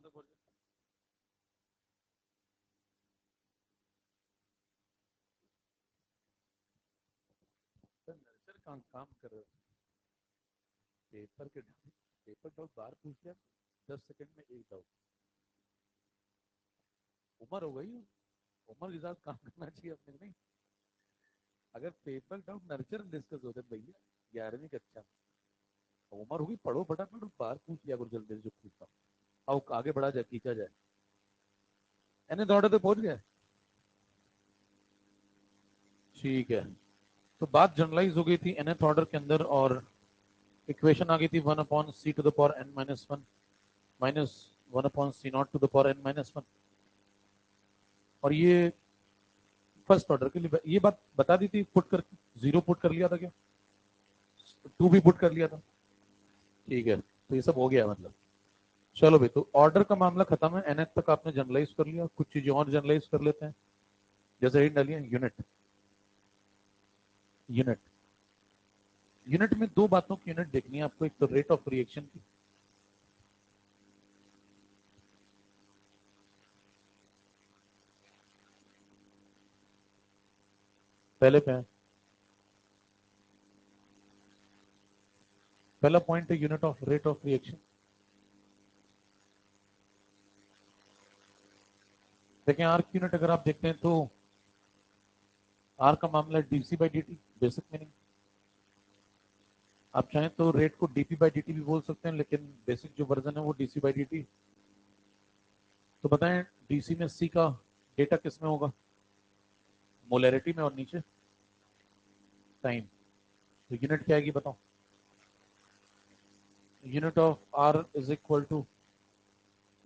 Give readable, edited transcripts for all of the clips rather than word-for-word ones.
नर्सर काम कर रहे पेपर के पेपर डाउट बाहर पूछ लिया 10 सेकंड में एक डाउट उम्र हो गई उम्र के साथ काम करना चाहिए अपने नहीं अगर पेपर डाउट नर्सर डिस्कस होते भैया 11वीं कक्षा में उम्र होगी पढ़ो फटाफट बाहर पूछ लिया करो जल्दी जो पूछता हूँ आओ आगे बढ़ा जाए खींचा जाए एने दौड़े तो पहुंच गया ठीक है तो बात जनरलाइज हो गई थी nth ऑर्डर के अंदर और इक्वेशन आ गई थी 1/c to the power n minus 1 minus 1/c nought to the power n minus 1 और ये फर्स्ट ऑर्डर के लिए ये बात बता दी थी पुट कर 0 पुट कर लिया था क्या 2 भी पुट कर लिया था ठीक है तो ये सब हो गया मतलब चलो भाई तो ऑर्डर का मामला खत्म है nth तक आपने जनरलाइज कर लिया कुछ चीजें और जनरलाइज कर लेते हैं जैसे हेड डालिए यूनिट यूनिट यूनिट में दो बातों की यूनिट देखनी है आपको एक तो रेट ऑफ रिएक्शन की पहले पे है पहला पॉइंट है unit of rate of reaction देखें आर की यूनिट अगर आप देखते हैं तो आर का मामला है DC by D T basic meaning आप चाहें तो रेट को डीपी बाई डी टी भी बोल सकते हैं लेकिन बेसिक जो वर्जन है वो डीसी बाई डी टी तो बताएं डीसी में सी का डेटा किस में होगा मोलैरिटी में और नीचे टाइम तो यूनिट क्या आएगी बताओ unit of R is equal to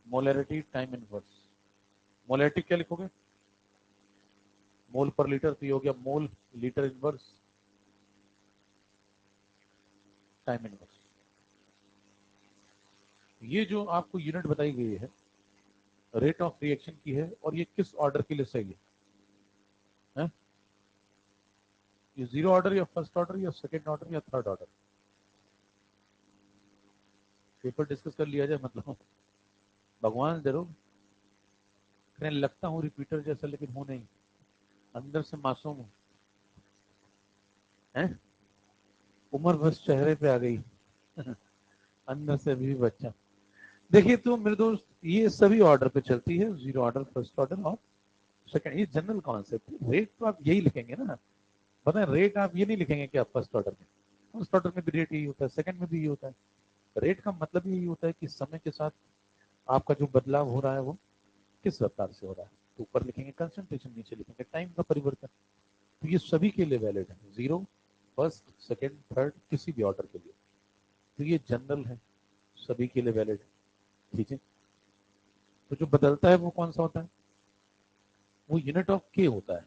molarity time inverse molarity क्या लिखोगे मोल पर लीटर तो ये हो गया mole litre inverse time inverse ये जो आपको यूनिट बताई गई है रेट ऑफ रिएक्शन की है और ये किस ऑर्डर के लिए सही है ये जीरो ऑर्डर या फर्स्ट ऑर्डर या सेकंड ऑर्डर या थर्ड ऑर्डर पेपर डिस्कस कर लिया जाए मतलब भगवान जरूर कहने लगता हूँ रिपीटर जैसा लेकिन हूं नहीं अंदर से मासूम हूँ है उम्र बस चेहरे पे आ गई अंदर से अभी भी बच्चा देखिए तो मेरे दोस्त ये सभी ऑर्डर पे चलती है जीरो ऑर्डर फर्स्ट ऑर्डर और सेकंड ये जनरल कॉन्सेप्ट है रेट तो आप यही लिखेंगे ना पता है रेट आप ये नहीं लिखेंगे कि आप फर्स्ट ऑर्डर में फर्स्ट ऑर्डर में भी रेट यही होता है सेकंड में भी यही होता है रेट का मतलब यही होता है कि समय के साथ आपका जो बदलाव हो रहा है वो किस रफ्तार से हो रहा है तो ऊपर लिखेंगे कंसंट्रेशन नीचे लिखेंगे टाइम का परिवर्तन तो ये सभी के लिए वैलिड है जीरो फर्स्ट सेकंड थर्ड किसी भी ऑर्डर के लिए तो ये जनरल है सभी के लिए वैलिड है ठीक है तो जो बदलता है वो कौन सा होता है वो यूनिट ऑफ के होता है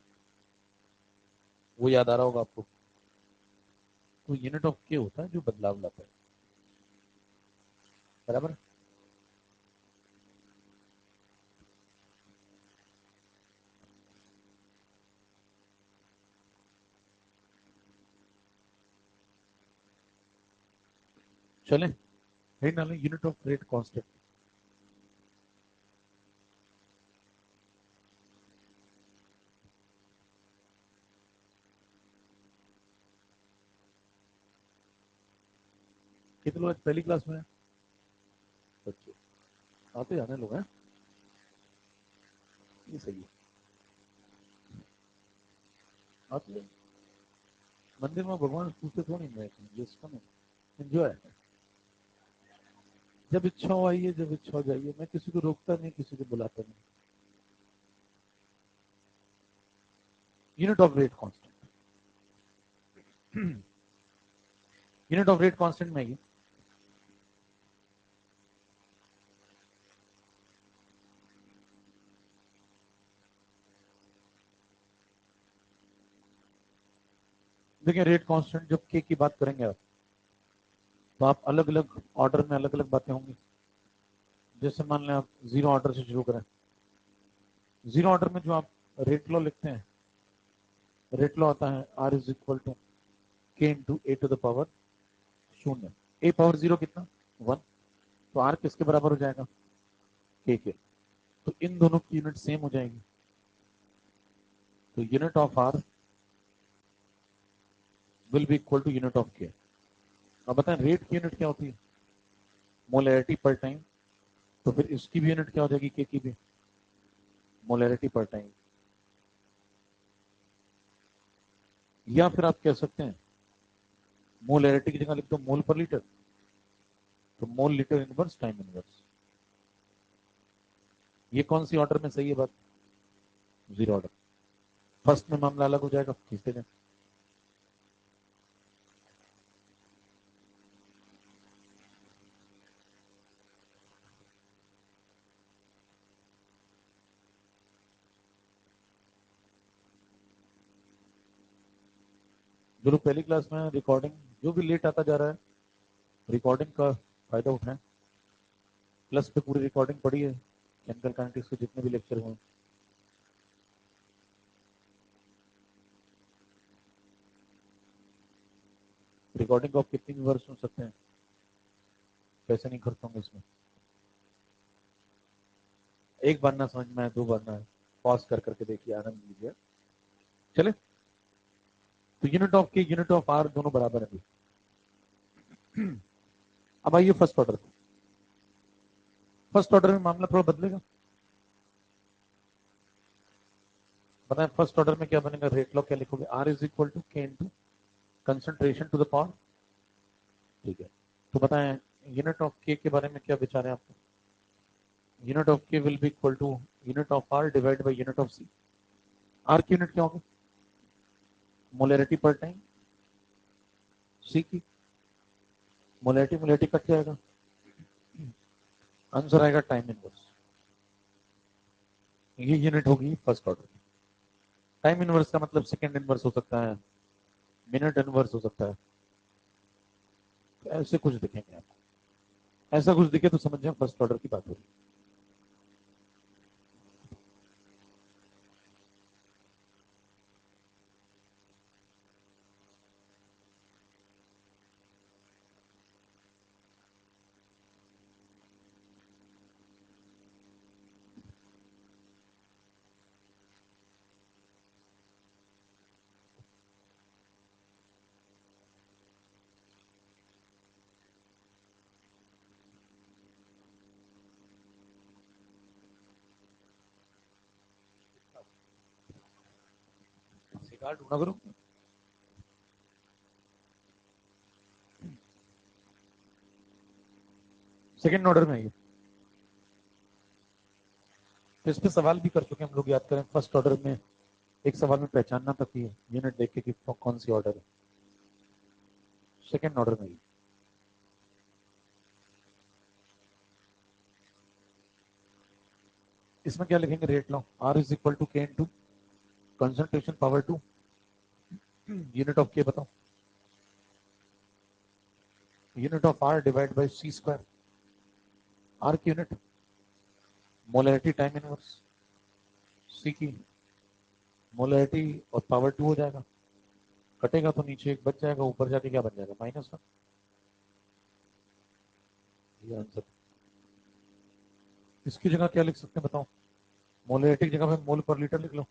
वो याद आ रहा होगा आपको तो यूनिट ऑफ के होता है जो बदलाव लाता है बराबर चले हेड डालें यूनिट ऑफ रेट कांस्टेंट कितने लोग पहली क्लास में है बच्चे आते जाने लोग हैं ये सही है आते हैं। मंदिर में भगवान पूछते थोड़ी मैं जिसका नहीं एंजॉय जब इच्छा हो आइए जब इच्छा हो जाइए मैं किसी को रोकता नहीं किसी को बुलाता नहीं unit of rate constant unit of rate constant में ये देखिए रेट कांस्टेंट जब के की बात करेंगे आप तो आप अलग अलग ऑर्डर में अलग अलग बातें होंगी जैसे मान लें आप जीरो ऑर्डर से शुरू करें जीरो ऑर्डर में जो आप रेट लॉ लिखते हैं रेट लॉ आता है R is equal to K into A to the power शून्य ए पावर जीरो कितना 1 तो आर किसके बराबर हो जाएगा के तो इन दोनों की यूनिट सेम हो जाएगी। तो unit of R will be equal to unit of K. अब बताएं रेट की यूनिट क्या होती है? Molarity per time. तो फिर इसकी भी यूनिट क्या हो जाएगी? के की भी मोलैरिटी पर टाइम। या फिर आप कह सकते हैं मोलैरिटी की जगह लिख दो मोल पर लीटर। तो मोल लीटर इनवर्स टाइम इनवर्स। ये कौन सी ऑर्डर में सही है बात? Zero order. फर्स्ट में मामला अलग हो जाएगा, खींचते जाए। जो लोग पहली क्लास में रिकॉर्डिंग जो भी लेट आता जा रहा है रिकॉर्डिंग का फायदा उठाएं। प्लस पे पूरी रिकॉर्डिंग पड़ी है केमिकल काइनेटिक्स के जितने भी लेक्चर हुए। रिकॉर्डिंग को आप कितनी भी बार सुन सकते हैं, पैसे नहीं खर्च होंगे इसमें। एक बार ना समझ में आए, दो बार ना आए, पॉज कर करके देखिए, आनंद लीजिए। चले, तो यूनिट ऑफ के यूनिट ऑफ आर दोनों बराबर है। अब आइए फर्स्ट ऑर्डर। फर्स्ट ऑर्डर में मामला थोड़ा बदलेगा। बताएं फर्स्ट ऑर्डर में क्या बनेगा? रेट लॉ क्या लिखोगे? R is equal to K into concentration to the power. ठीक है, तो बताएं यूनिट ऑफ के बारे में क्या विचार है आपको? Unit of K will be equal to unit of R divide by unit of C. R की यूनिट क्या होगी? Molarity per time. सी की मोलैरिटी मोलैरिटी कट जाएगा, आंसर आएगा टाइम इनवर्स। ये यूनिट होगी फर्स्ट ऑर्डर की। टाइम इनवर्स का मतलब सेकंड इनवर्स हो सकता है, मिनट इनवर्स हो सकता है। तो ऐसे कुछ दिखेंगे आपको, ऐसा कुछ दिखे तो समझ जाए फर्स्ट ऑर्डर की बात हो रही है। सिगार ढूंढा करो। सेकंड ऑर्डर में ये तो इस पे सवाल भी कर चुके हम लोग, याद करें फर्स्ट ऑर्डर में एक सवाल में पहचानना तक ही है, यूनिट देख के कि कौन सी ऑर्डर है। सेकंड ऑर्डर में ही इसमें क्या लिखेंगे? Rate law R is equal to K into concentration power two unit of K बताओ। Unit of R divide by C square. R की unit molarity time inverse, C की मोलैरिटी और पावर टू हो जाएगा। कटेगा तो नीचे एक बच जाएगा, ऊपर जाके क्या बन जाएगा? -1। ये आंसर। इसकी जगह क्या लिख सकते हैं बताओ? मोलैरिटी की जगह पे मोल पर लीटर लिख लो,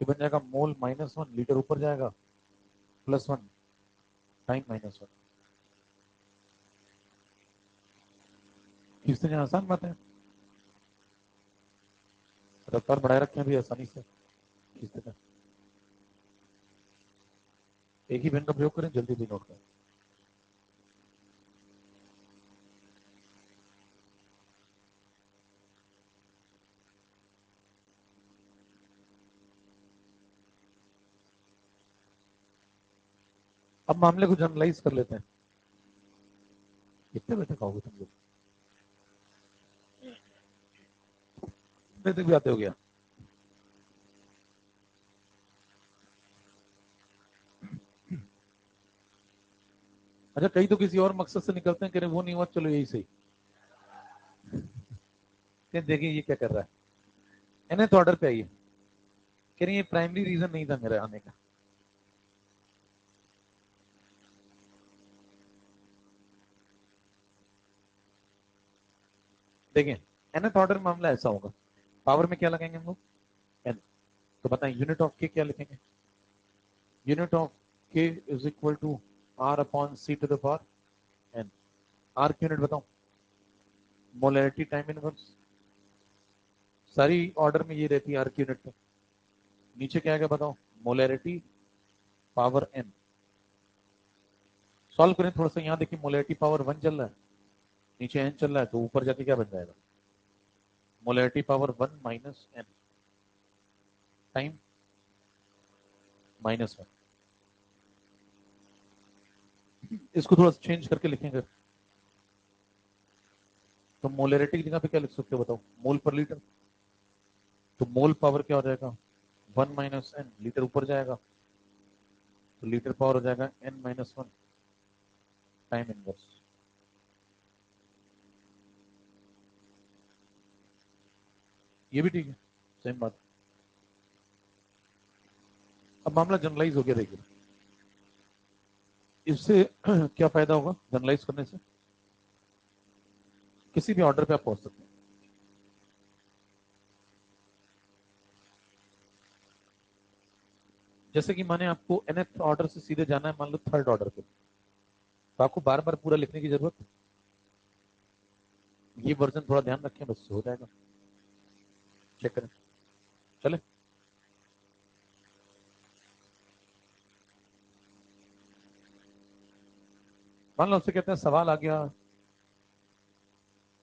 कि बन जाएगा मोल -1, लीटर ऊपर जाएगा, +1 टाइम -1। खींचते जाए, आसान बात है। रफ्तार बढ़ाए रखें भी आसानी से खींचते जाए। एक ही पेन का प्रयोग करें, जल्दी भी नोट करें। अब मामले को जनरलाइज कर लेते हैं। कितने बजे तक आओगे तुम लोग? बजे तक भी आते हो गया? अच्छा, कई तो किसी और मकसद से निकलते हैं, कह रहे वो नहीं हुआ, चलो यही सही। देखिए ये क्या कर रहा है, इन्हें तो ऑर्डर पे आइए। कह रही ये प्राइमरी रीजन नहीं था मेरे आने का। देखिए nth ऑर्डर में मामला ऐसा होगा, पावर में क्या लगाएंगे हम लोग, n। तो बताएं यूनिट ऑफ k क्या लिखेंगे, unit of k is equal to r upon c to the power n। r की यूनिट बताओ, मोलैरिटी टाइम इनवर्स, सारी ऑर्डर में ये रहती है r की यूनिट में। नीचे क्या आएगा बताओ, मोलैरिटी पावर n। सॉल्व करें थोड़ा सा, यहाँ देखिए मोलैरिटी पावर 1 चल रहा है, नीचे n चल रहा है, तो ऊपर जाके क्या बन जाएगा, molarity power 1 minus n time -1। इसको थोड़ा चेंज करके लिखेंगे, तो मोलैरिटी की जगह पे क्या लिख सकते हो बताओ, मोल पर लीटर। तो मोल पावर क्या हो जाएगा, 1 माइनस n, लीटर ऊपर जाएगा, तो लीटर पावर हो जाएगा n-1 टाइम इनवर्स। ये भी ठीक है, सेम बात। अब मामला जनरलाइज हो गया, देखिए इससे क्या फायदा होगा जनरलाइज करने से, किसी भी ऑर्डर पे आप पहुंच सकते हैं। जैसे कि माने आपको nth ऑर्डर से सीधे जाना है, मान लो थर्ड ऑर्डर पे, तो आपको बार बार पूरा लिखने की जरूरत है, ये वर्जन थोड़ा ध्यान रखें, बस हो जाएगा, चेक करें, चले। मान लो आपसे कहते हैं सवाल आ गया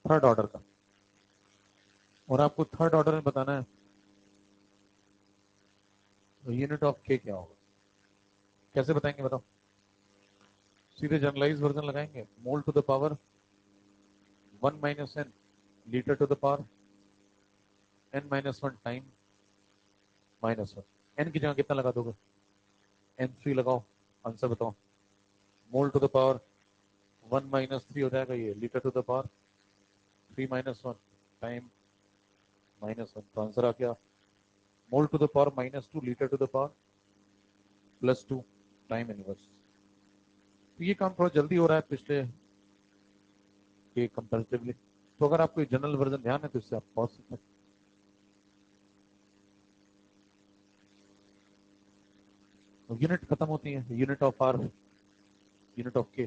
थर्ड ऑर्डर का, और आपको थर्ड ऑर्डर में बताना है यूनिट ऑफ के क्या होगा, कैसे बताएंगे बताओ, सीधे जनरलाइज वर्जन लगाएंगे, mole to the power 1 minus n, litre to the power n-1 time -1। n की जगह कितना लगा दोगे, n3 लगाओ, आंसर बताओ, मोल टू द पावर 1-3 हो जाएगा, ये litre to the power 3-1 time -1। तो आंसर आ गया mole to the power -2 litre to the power +2 time inverse. तो ये काम थोड़ा जल्दी हो रहा है पिछले के कंपेरेटिवली, तो अगर आपको जनरल वर्जन ध्यान है तो इससे आप पहुंच सकते हैं। यूनिट खत्म होती है, unit of R, unit of K,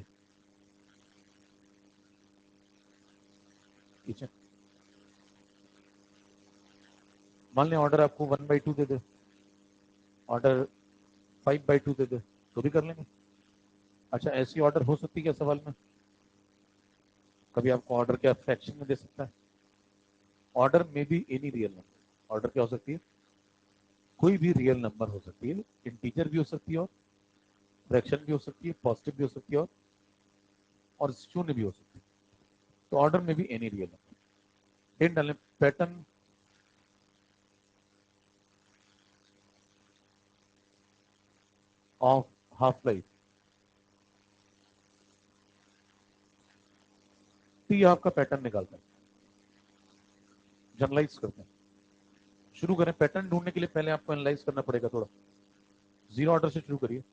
ठीक है। मान लें ऑर्डर आपको 1/2 दे दे, ऑर्डर 5/2 दे दे, तो भी कर लेंगे। अच्छा, ऐसी ऑर्डर हो सकती है क्या सवाल में, कभी आपको ऑर्डर क्या फ्रैक्शन में दे सकता है, ऑर्डर में भी एनी रियल नंबर, ऑर्डर क्या हो सकती है, कोई भी रियल नंबर हो सकती है, इंटीजर भी हो सकती है, और फ्रैक्शन भी हो सकती है, पॉजिटिव भी हो सकती है, और शून्य भी हो सकती है। तो ऑर्डर में भी एनी रियल नंबर। हिंट डालें, pattern of half life, T आपका पैटर्न निकालता है, जनरलाइज करते हैं। शुरू करें, पैटर्न ढूंढने के लिए पहले आपको एनालाइज करना पड़ेगा थोड़ा, जीरो ऑर्डर से शुरू करिए।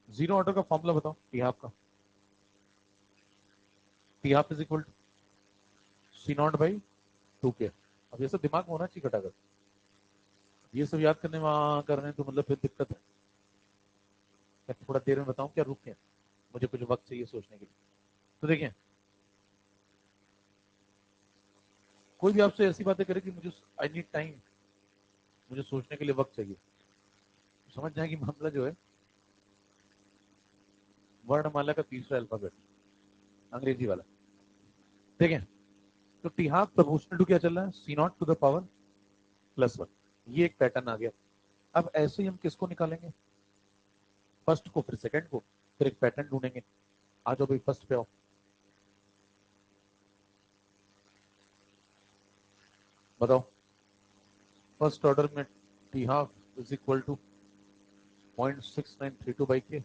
जीरो ऑर्डर का फॉर्मूला बताओ, टी हाफ का, T half is equal to C0/2K। अब ये सब दिमाग में होना चाहिए घटाकर, ये सब याद करने में करने तो मतलब फिर दिक्कत है। मैं थोड़ा देर में बताऊं क्या, रुक के, मुझे कुछ वक्त चाहिए सोचने के लिए। तो देखिए, कोई भी आपसे ऐसी बातें करे कि मुझे आई नीड टाइम, मुझे सोचने के लिए वक्त चाहिए, समझ जाए कि मामला जो है वर्णमाला का तीसरा अल्फाबेट, अंग्रेजी वाला। ठीक है, तो टी हाफ प्रपोर्शनल टू क्या चल रहा है, C0 टू द पावर +1, ये एक पैटर्न आ गया। अब ऐसे ही हम किसको निकालेंगे, फर्स्ट को फिर सेकंड को, फिर एक पैटर्न ढूंढेंगे। आ जाओ भाई, फर्स्ट पे आओ, बताओ फर्स्ट ऑर्डर में T half is equal to 0.6932/K।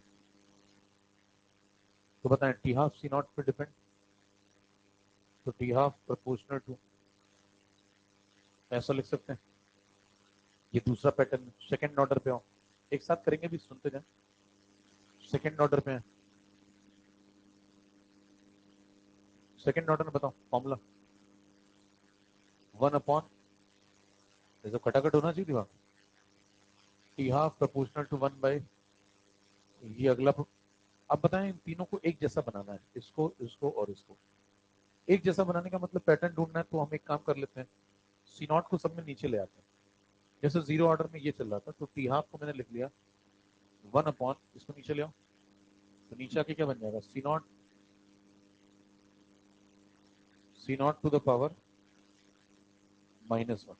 तो बताएं टी हाफ C0 पे डिपेंड, तो टी हाफ प्रोपोर्शनल टू, ऐसा लिख सकते हैं। ये दूसरा पैटर्न, सेकंड ऑर्डर पे आओ, एक साथ करेंगे भी, सुनते जाए। सेकंड ऑर्डर पे है, सेकंड ऑर्डर में बताओ फॉर्मूला, 1 अपॉन, जैसे खटाखट होना चाहिए दिमाग, T half proportional to 1 by ये अगला। अब बताएं इन तीनों को एक जैसा बनाना है, इसको इसको और इसको एक जैसा बनाने का मतलब पैटर्न ढूंढना है। तो हम एक काम कर लेते हैं, सी नॉट को सब में नीचे ले आते हैं। जैसे जीरो ऑर्डर में ये चल रहा था, तो टी हाफ को मैंने लिख लिया 1 अपॉन, इसको नीचे ले आओ, तो नीचे आके क्या बन जाएगा, सी नॉट टू द पावर -1।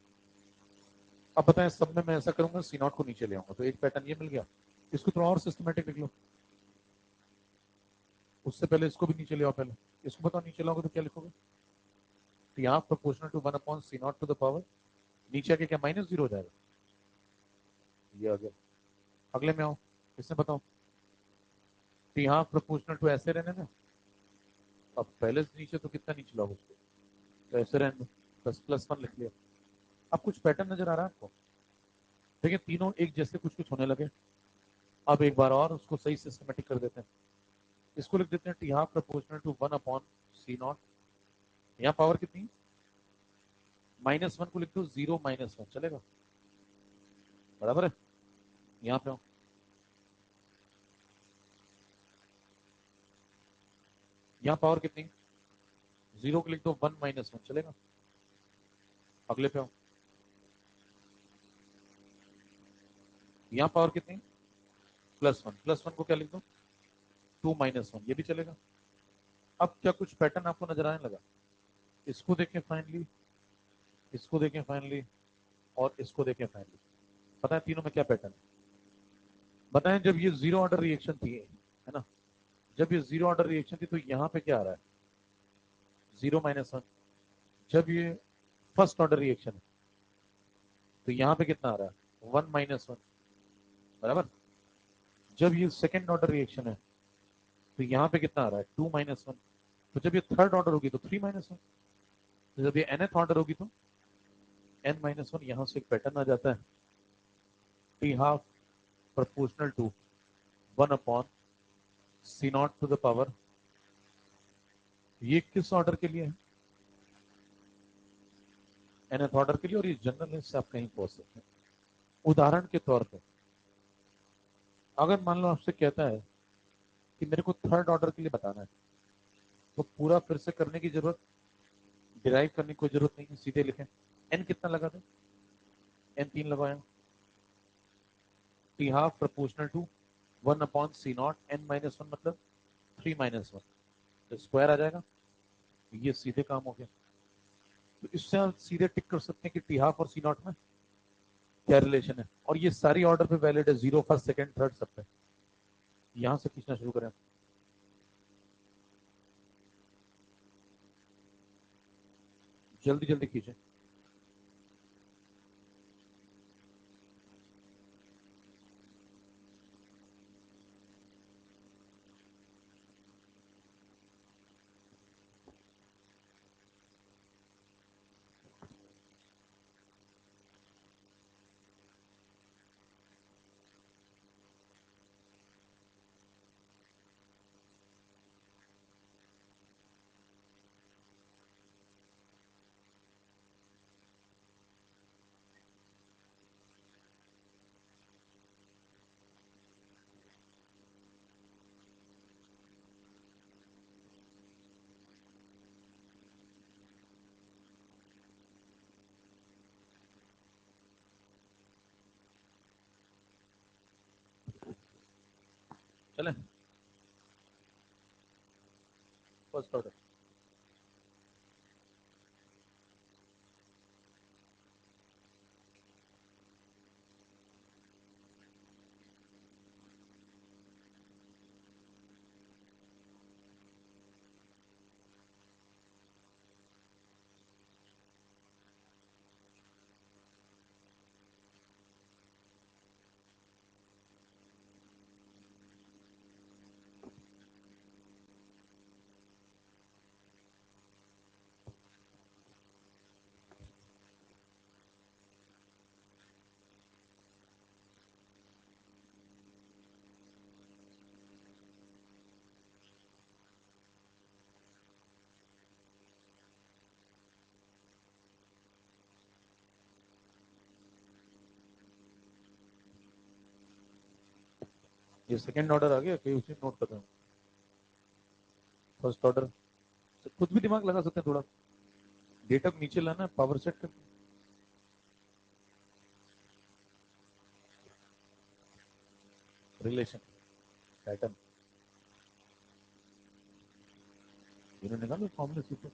अब बताएं सब में मैं ऐसा करूंगा, सी नॉट को नीचे ले आऊंगा, तो एक पैटर्न ये मिल गया। इसको थोड़ा और सिस्टमेटिक लिख लो, उससे पहले इसको भी नीचे ले आओ। पहले इसको बताओ नीचे लाओगे तो क्या लिखोगे, T half proportional to 1 upon C not to the power, नीचे आके क्या -0 हो जाएगा, ये आ गया। अगले में आओ, इसमें बताओ, टी हाफ प्रोपोर्शनल टू ऐसे रहने दें। अब पहले से नीचे तो कितना नीचे लाओगे उसको, तो ऐसे रहने दो, बस +1 लिख लिया। अब कुछ पैटर्न नजर आ रहा है आपको, देखिए तीनों एक जैसे कुछ कुछ होने लगे। अब एक बार और उसको सही सिस्टमेटिक कर देते हैं, इसको लिख देते हैं T half proportional to 1 upon C not, यहाँ पावर कितनी, -1 को लिख दो 0 -1 चलेगा, बराबर है। यहाँ पे हो, यहाँ पावर कितनी, 0 को लिख दो 1 -1 चलेगा। अगले पे हो, यहाँ पावर कितनी, +1, +1 को क्या लिख दो 2 -1, ये भी चलेगा। अब क्या कुछ पैटर्न आपको नजर आने लगा, इसको देखें फाइनली, इसको देखें फाइनली, और इसको देखें फाइनली, पता है तीनों में क्या पैटर्न है, बताएं। जब ये जीरो ऑर्डर रिएक्शन थी, है ना, जब ये जीरो ऑर्डर रिएक्शन थी तो यहाँ पे क्या आ रहा है, 0 -1। जब ये फर्स्ट ऑर्डर रिएक्शन है तो यहाँ पे कितना आ रहा है, 1 -1, बराबर। जब ये सेकेंड ऑर्डर रिएक्शन है तो यहाँ पे कितना आ रहा है, 2 -1। तो जब ये थर्ड ऑर्डर होगी तो 3 -1। तो जब ये nth ऑर्डर होगी तो n-1। यहाँ से एक पैटर्न आ जाता है, T half proportional to 1 upon C not to the power, ये किस ऑर्डर के लिए है, nth ऑर्डर के लिए, और ये जनरल से आप कहीं पहुंच सकते हैं। उदाहरण के तौर पे अगर मान लो आपसे कहता है कि मेरे को थर्ड ऑर्डर के लिए बताना है, तो पूरा फिर से करने की जरूरत, डिराइव करने की कोई जरूरत नहीं है, सीधे लिखें n कितना लगा दो, n 3 लगाया, T half proportional to 1 upon C not n-1 मतलब 3 -1, तो स्क्वायर आ जाएगा। ये सीधे काम हो गया। तो इससे आप सीधे टिक कर सकते हैं कि टी हाफ और सी नॉट में क्या रिलेशन है, और ये सारी ऑर्डर पे वैलिड है, 0 फर्स्ट सेकंड थर्ड सब पे। यहां से खींचना शुरू करें, जल्दी जल्दी खींचे। चले फर्स्ट ऑर्डर, ये सेकंड ऑर्डर आ गया कि उसी नोट कर रहे हो? फर्स्ट ऑर्डर खुद भी दिमाग लगा सकते हैं थोड़ा, डेटा को नीचे लाना, पावर सेट कर, रिलेशन पैटर्न, इन्होंने निकालो फॉर्मूले से ऊपर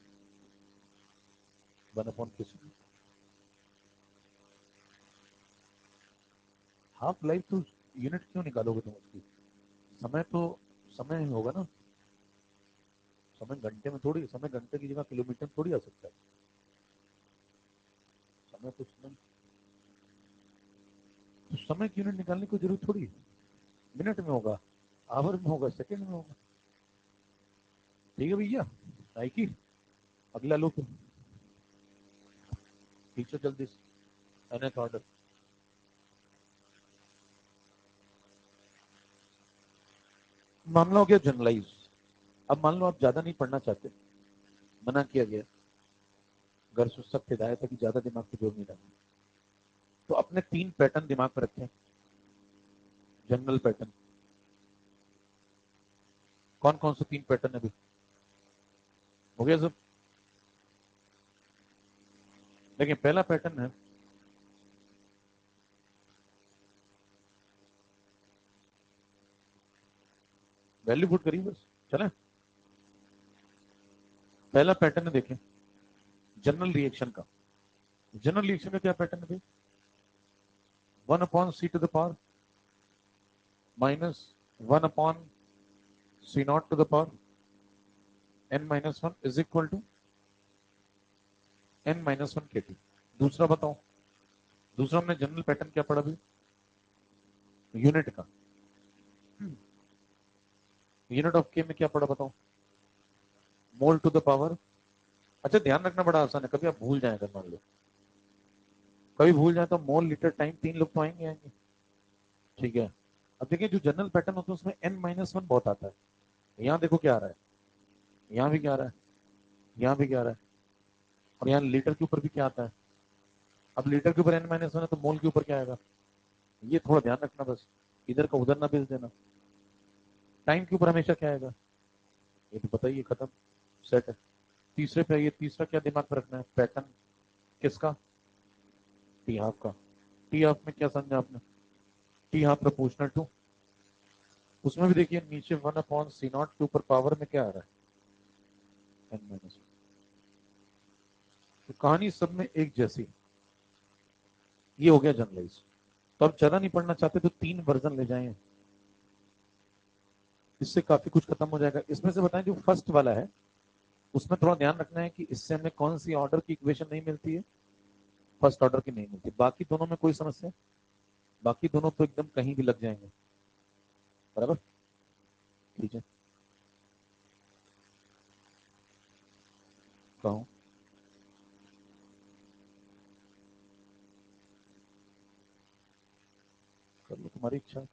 1 अपॉन किसी हाफ लाइफ तो यूनिट क्यों निकालोगे तुम उसकी? समय तो समय ही होगा ना, समय घंटे में थोड़ी, समय घंटे की जगह किलोमीटर थोड़ी आ सकता है, समय तो समय, तो समय की यूनिट निकालने की जरूरत थोड़ी है, मिनट में होगा, आवर में होगा, सेकंड में होगा। ठीक है भैया, आई की अगला लो, फिर खींचो जल्दी से nth ऑर्डर। मामला हो गया जनरलाइज। अब मान लो आप ज्यादा नहीं पढ़ना चाहते, मना किया गया, घर से सख्त हिदायत है कि ज्यादा दिमाग को जोर नहीं डालना, तो अपने 3 पैटर्न दिमाग में रखें, जनरल पैटर्न। कौन कौन से 3 पैटर्न है अभी? हो गया सब? देखिए पहला पैटर्न है, वैल्यू पुट करिए बस, चले। पहला पैटर्न है, देखें, जनरल रिएक्शन का। जनरल रिएक्शन का क्या पैटर्न है भाई? 1/c⁻² minus 1/c0² n-1 is equal to n-1 kT। दूसरा बताओ, दूसरा हमने जनरल पैटर्न क्या पढ़ा अभी? यूनिट का, यूनिट ऑफ के में क्या पढ़ा बताओ? मोल टू द पावर। अच्छा ध्यान रखना बड़ा आसान है, कभी आप भूल जाए, अगर मान लो कभी भूल जाए तो मोल लीटर टाइम 3 लोग तो आएंगे आएंगे। ठीक है, अब देखिए जो जनरल पैटर्न होता है उसमें n-1 बहुत आता है। यहाँ देखो क्या आ रहा है, यहाँ भी क्या आ रहा है, यहाँ भी क्या आ रहा है, और यहाँ लीटर के ऊपर भी क्या आता है। अब लीटर के ऊपर n-1 है तो मोल के ऊपर क्या आएगा, ये थोड़ा ध्यान रखना बस, इधर का उधर ना भेज देना। टाइम के ऊपर हमेशा क्या आएगा, ये तो बताइए, खत्म, सेट है। तीसरे पे ये तीसरा क्या दिमाग में रखना है पैटर्न, किसका? टी हाफ का। टी हाफ में क्या समझा आपने? टी हाफ प्रोपोर्शनल टू, उसमें भी देखिए नीचे 1/c0 के ऊपर पावर में क्या आ रहा है, n-1। तो कहानी सब में एक जैसी, ये हो गया जनरलाइज। तो अब ज्यादा नहीं पढ़ना चाहते तो 3 वर्जन ले जाएं, इससे काफी कुछ खत्म हो जाएगा। इसमें से बताएं जो फर्स्ट वाला है उसमें थोड़ा ध्यान रखना है कि इससे हमें कौन सी ऑर्डर की इक्वेशन नहीं मिलती है, फर्स्ट ऑर्डर की नहीं मिलती। बाकी दोनों में कोई समस्या, बाकी दोनों तो एकदम कहीं भी लग जाएंगे, बराबर। ठीक है, कहूँ कर लो, तुम्हारी इच्छा।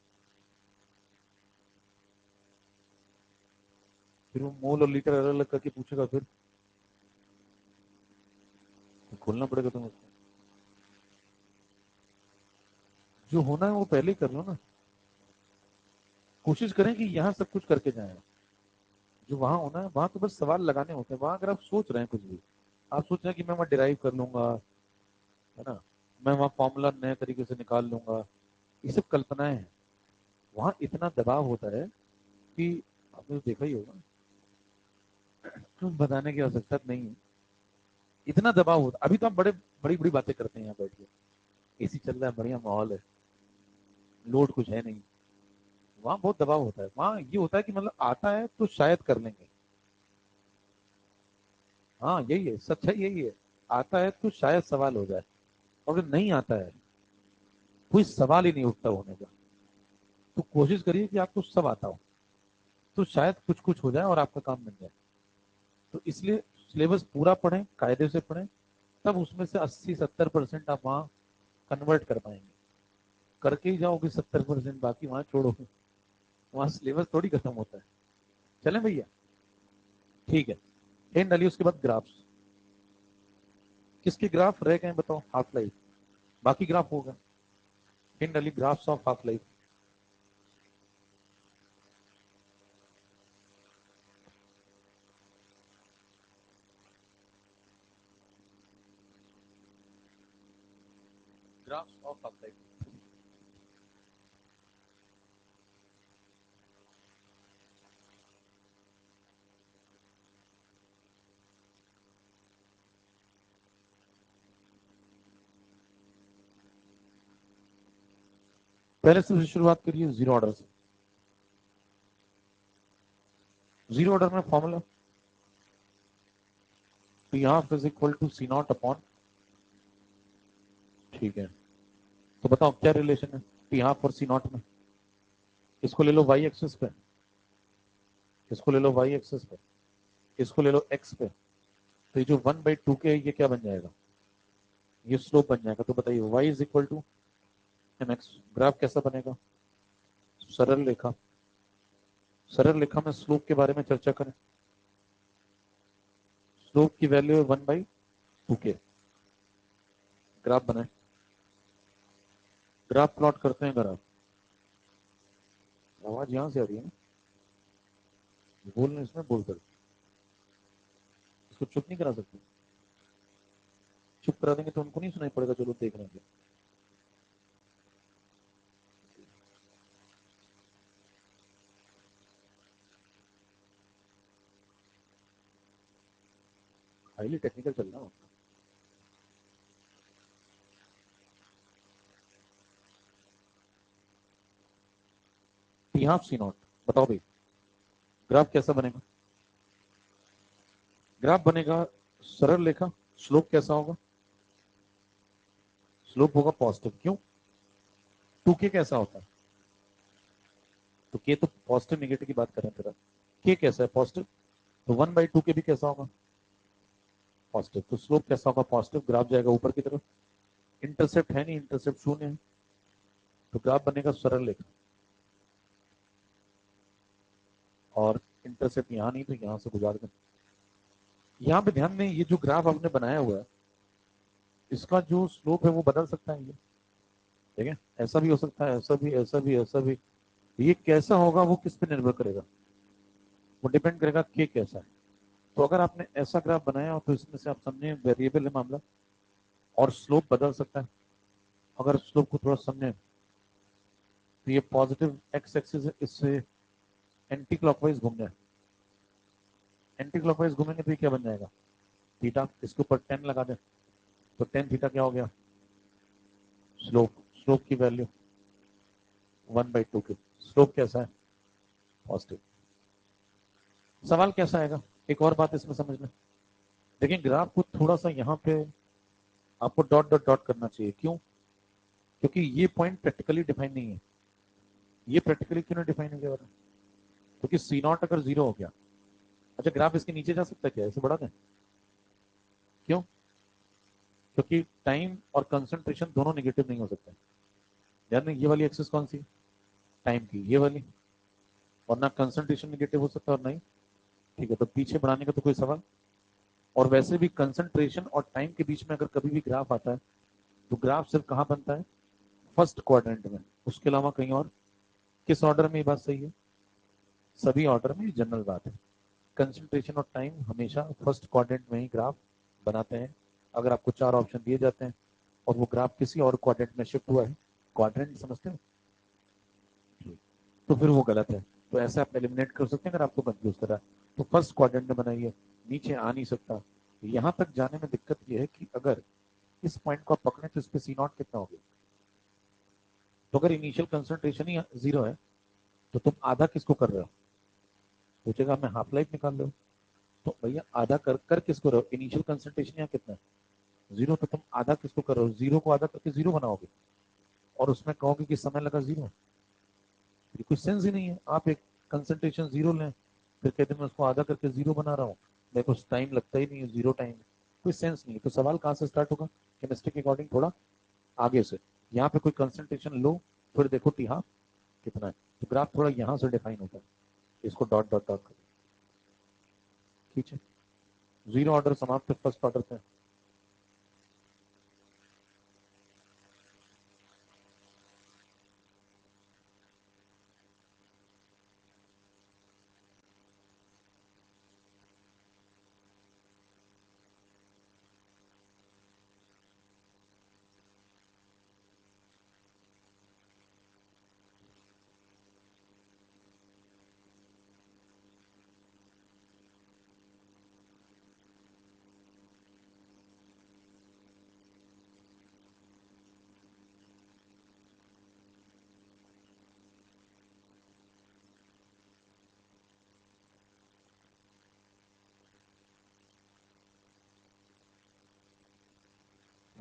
फिर वो मोल और लीटर अलग अलग करके पूछेगा, फिर खोलना पड़ेगा तुम्हें उसको। जो होना है वो पहले ही कर लो ना, कोशिश करें कि यहाँ सब कुछ करके जाए। जो वहां होना है वहां तो बस सवाल लगाने होते हैं, वहां अगर आप सोच रहे हैं कुछ भी, आप सोच रहे हैं कि मैं वहां डिराइव कर लूंगा, है ना, मैं वहां फॉर्मूला नए तरीके से निकाल लूंगा, ये सब कल्पनाएं हैं। वहां इतना दबाव होता है कि आपने तो देखा ही होगा, कुछ बताने की आवश्यकता नहीं है, इतना दबाव होता। अभी तो आप बड़े बड़ी बड़ी बातें करते हैं यहाँ बैठ के, एसी चल रहा है, बढ़िया माहौल है, लोड कुछ है नहीं। वहां बहुत दबाव होता है, वहां ये होता है कि मतलब आता है तो शायद कर लेंगे। हाँ यही है, सच्चाई यही है, आता है तो शायद सवाल हो जाए, और अगर नहीं आता है कोई सवाल ही नहीं उठता होने का। तो कोशिश करिए कि आपको सब आता हो, तो शायद कुछ कुछ हो जाए और आपका काम बन जाए। तो इसलिए सिलेबस पूरा पढ़ें, कायदे से पढ़ें, तब उसमें से 80-70% आप वहाँ कन्वर्ट कर पाएंगे। करके ही जाओगे 70%, बाकी वहाँ छोड़ोगे, वहाँ सिलेबस थोड़ी खत्म होता है। चलें भैया, ठीक है। एंड डालिए, उसके बाद ग्राफ्स। किसके ग्राफ रह गए बताओ? हाफ लाइफ, बाकी ग्राफ होगा। एंड डालिए graphs of half life. Graphs of half life. पहले से शुरुआत करिए जीरो ऑर्डर से। जीरो ऑर्डर में formula P half is equal to C not upon, ठीक है, तो बताओ क्या रिलेशन है पी हाफ और सी नॉट में। इसको ले लो वाई एक्सिस पे, इसको ले लो वाई एक्सिस पे, इसको ले लो एक्स पे, तो ये जो 1/2 के ये क्या बन जाएगा, ये स्लोप बन जाएगा। तो बताइए y is equal to M X. Graph कैसा बनेगा, सरल रेखा। सरल रेखा में स्लोप के बारे में चर्चा करें। स्लोप की वैल्यू है 1/2 के। ग्राफ बनाए, ग्राफ प्लॉट करते हैं। ग्राफ, आवाज यहां से आ रही है ना, बोलने इसमें बोल कर इसको चुप नहीं करा सकते। चुप करा देंगे तो उनको नहीं सुनाई पड़ेगा जो लोग देख रहे हैं। हाईली टेक्निकल चल रहा है। पी हाफ सी नॉट, बताओ भाई ग्राफ कैसा बनेगा। ग्राफ बनेगा सरल रेखा। स्लोप कैसा होगा, स्लोप होगा पॉजिटिव। क्यों, 2k कैसा होता है, तो k तो पॉजिटिव नेगेटिव की बात कर रहे हैं तेरा, k कैसा है पॉजिटिव, तो 1/2 के भी कैसा होगा पॉजिटिव। तो स्लोप कैसा होगा पॉजिटिव, ग्राफ जाएगा ऊपर की तरफ। इंटरसेप्ट है नहीं, इंटरसेप्ट शून्य है, तो ग्राफ बनेगा सरल रेखा। और इंटरसेप्ट यहाँ नहीं तो यहाँ से गुजार दें। यहाँ पे ध्यान में ये जो ग्राफ आपने बनाया हुआ है इसका जो स्लोप है वो बदल सकता है। ये ठीक है, ऐसा भी हो सकता है, ऐसा भी, ऐसा भी, ऐसा भी। ये कैसा होगा वो किस पे निर्भर करेगा, वो डिपेंड करेगा के कैसा है। तो अगर आपने ऐसा ग्राफ बनाया तो इसमें से आप समझे वेरिएबल है मामला, और स्लोप बदल सकता है। अगर स्लोप को थोड़ा समझे तो ये पॉजिटिव एक्स एक्सिस है, इससे एंटी क्लॉकवाइज घूमना है। एंटी क्लॉकवाइज घूमेंगे तो ये क्या बन जाएगा थीटा, इसके ऊपर 10 लगा दें तो 10 थीटा क्या हो गया स्लोप। स्लोप की वैल्यू 1/2 की। स्लोप कैसा है पॉजिटिव। सवाल कैसा आएगा, एक और बात इसमें समझ लें। देखिए ग्राफ को थोड़ा सा यहाँ पे आपको डॉट डॉट डॉट करना चाहिए। क्यों, क्योंकि ये पॉइंट प्रैक्टिकली डिफाइन नहीं है। ये प्रैक्टिकली क्यों नहीं डिफाइन हो गया, क्योंकि सी नॉट अगर जीरो हो गया, अच्छा ग्राफ इसके नीचे जा सकता है क्या, ऐसे बढ़ा दें। क्यों, क्योंकि टाइम और कंसंट्रेशन दोनों नेगेटिव नहीं हो सकते। ध्यान में, ये वाली एक्सिस कौन सी, टाइम की, ये वाली। और ना कंसंट्रेशन नेगेटिव हो सकता है और नहीं, ठीक है, तो पीछे बढ़ाने का तो कोई सवाल। और वैसे भी कंसंट्रेशन और टाइम के बीच में अगर कभी भी ग्राफ आता है तो ग्राफ सिर्फ कहाँ बनता है, फर्स्ट क्वाड्रेंट में, उसके अलावा कहीं और। किस ऑर्डर में ये बात सही है, सभी ऑर्डर में, जनरल बात है। कंसंट्रेशन और टाइम हमेशा फर्स्ट क्वाड्रेंट में ही ग्राफ बनाते हैं। अगर आपको 4 ऑप्शन दिए जाते हैं और वो ग्राफ किसी और क्वाड्रेंट में शिफ्ट हुआ है, क्वाड्रेंट समझते हो, तो फिर वो गलत है। तो ऐसे आप एलिमिनेट कर सकते हैं अगर आपको कंफ्यूज करा। तो फर्स्ट क्वाड्रेंट में बनाइए, नीचे आ नहीं सकता। यहां तक जाने में दिक्कत ये है कि अगर इस पॉइंट को आप पकड़े तो इस पे सी नॉट कितना हो गया। तो अगर इनिशियल कंसंट्रेशन ही जीरो है तो तुम आधा किसको कर रहे हो, पूछेगा मैं हाफ लाइफ निकाल रहे हो। तो भैया आधा कर कर किसको रहे हो, इनिशियल कंसंट्रेशन यहाँ कितना है जीरो, तो तुम आधा किसको कर रहे हो, जीरो को आधा करके जीरो बनाओगे और उसमें कहोगे कि समय लगा जीरो। ये कोई सेंस ही नहीं है। आप एक कंसंट्रेशन जीरो लें फिर कहते हैं मैं उसको आधा करके जीरो बना रहा हूँ, मेरे को टाइम लगता ही नहीं है, जीरो टाइम, कोई सेंस नहीं है। तो सवाल कहाँ से स्टार्ट होगा, केमिस्ट्री के अकॉर्डिंग थोड़ा आगे से। यहाँ पे कोई कंसंट्रेशन लो फिर देखो टी हाफ कितना है, तो ग्राफ थोड़ा यहाँ से डिफाइन होता है। इसको डॉट डॉट डॉट करो, ठीक है। जीरो ऑर्डर समाप्त, फर्स्ट ऑर्डर पे।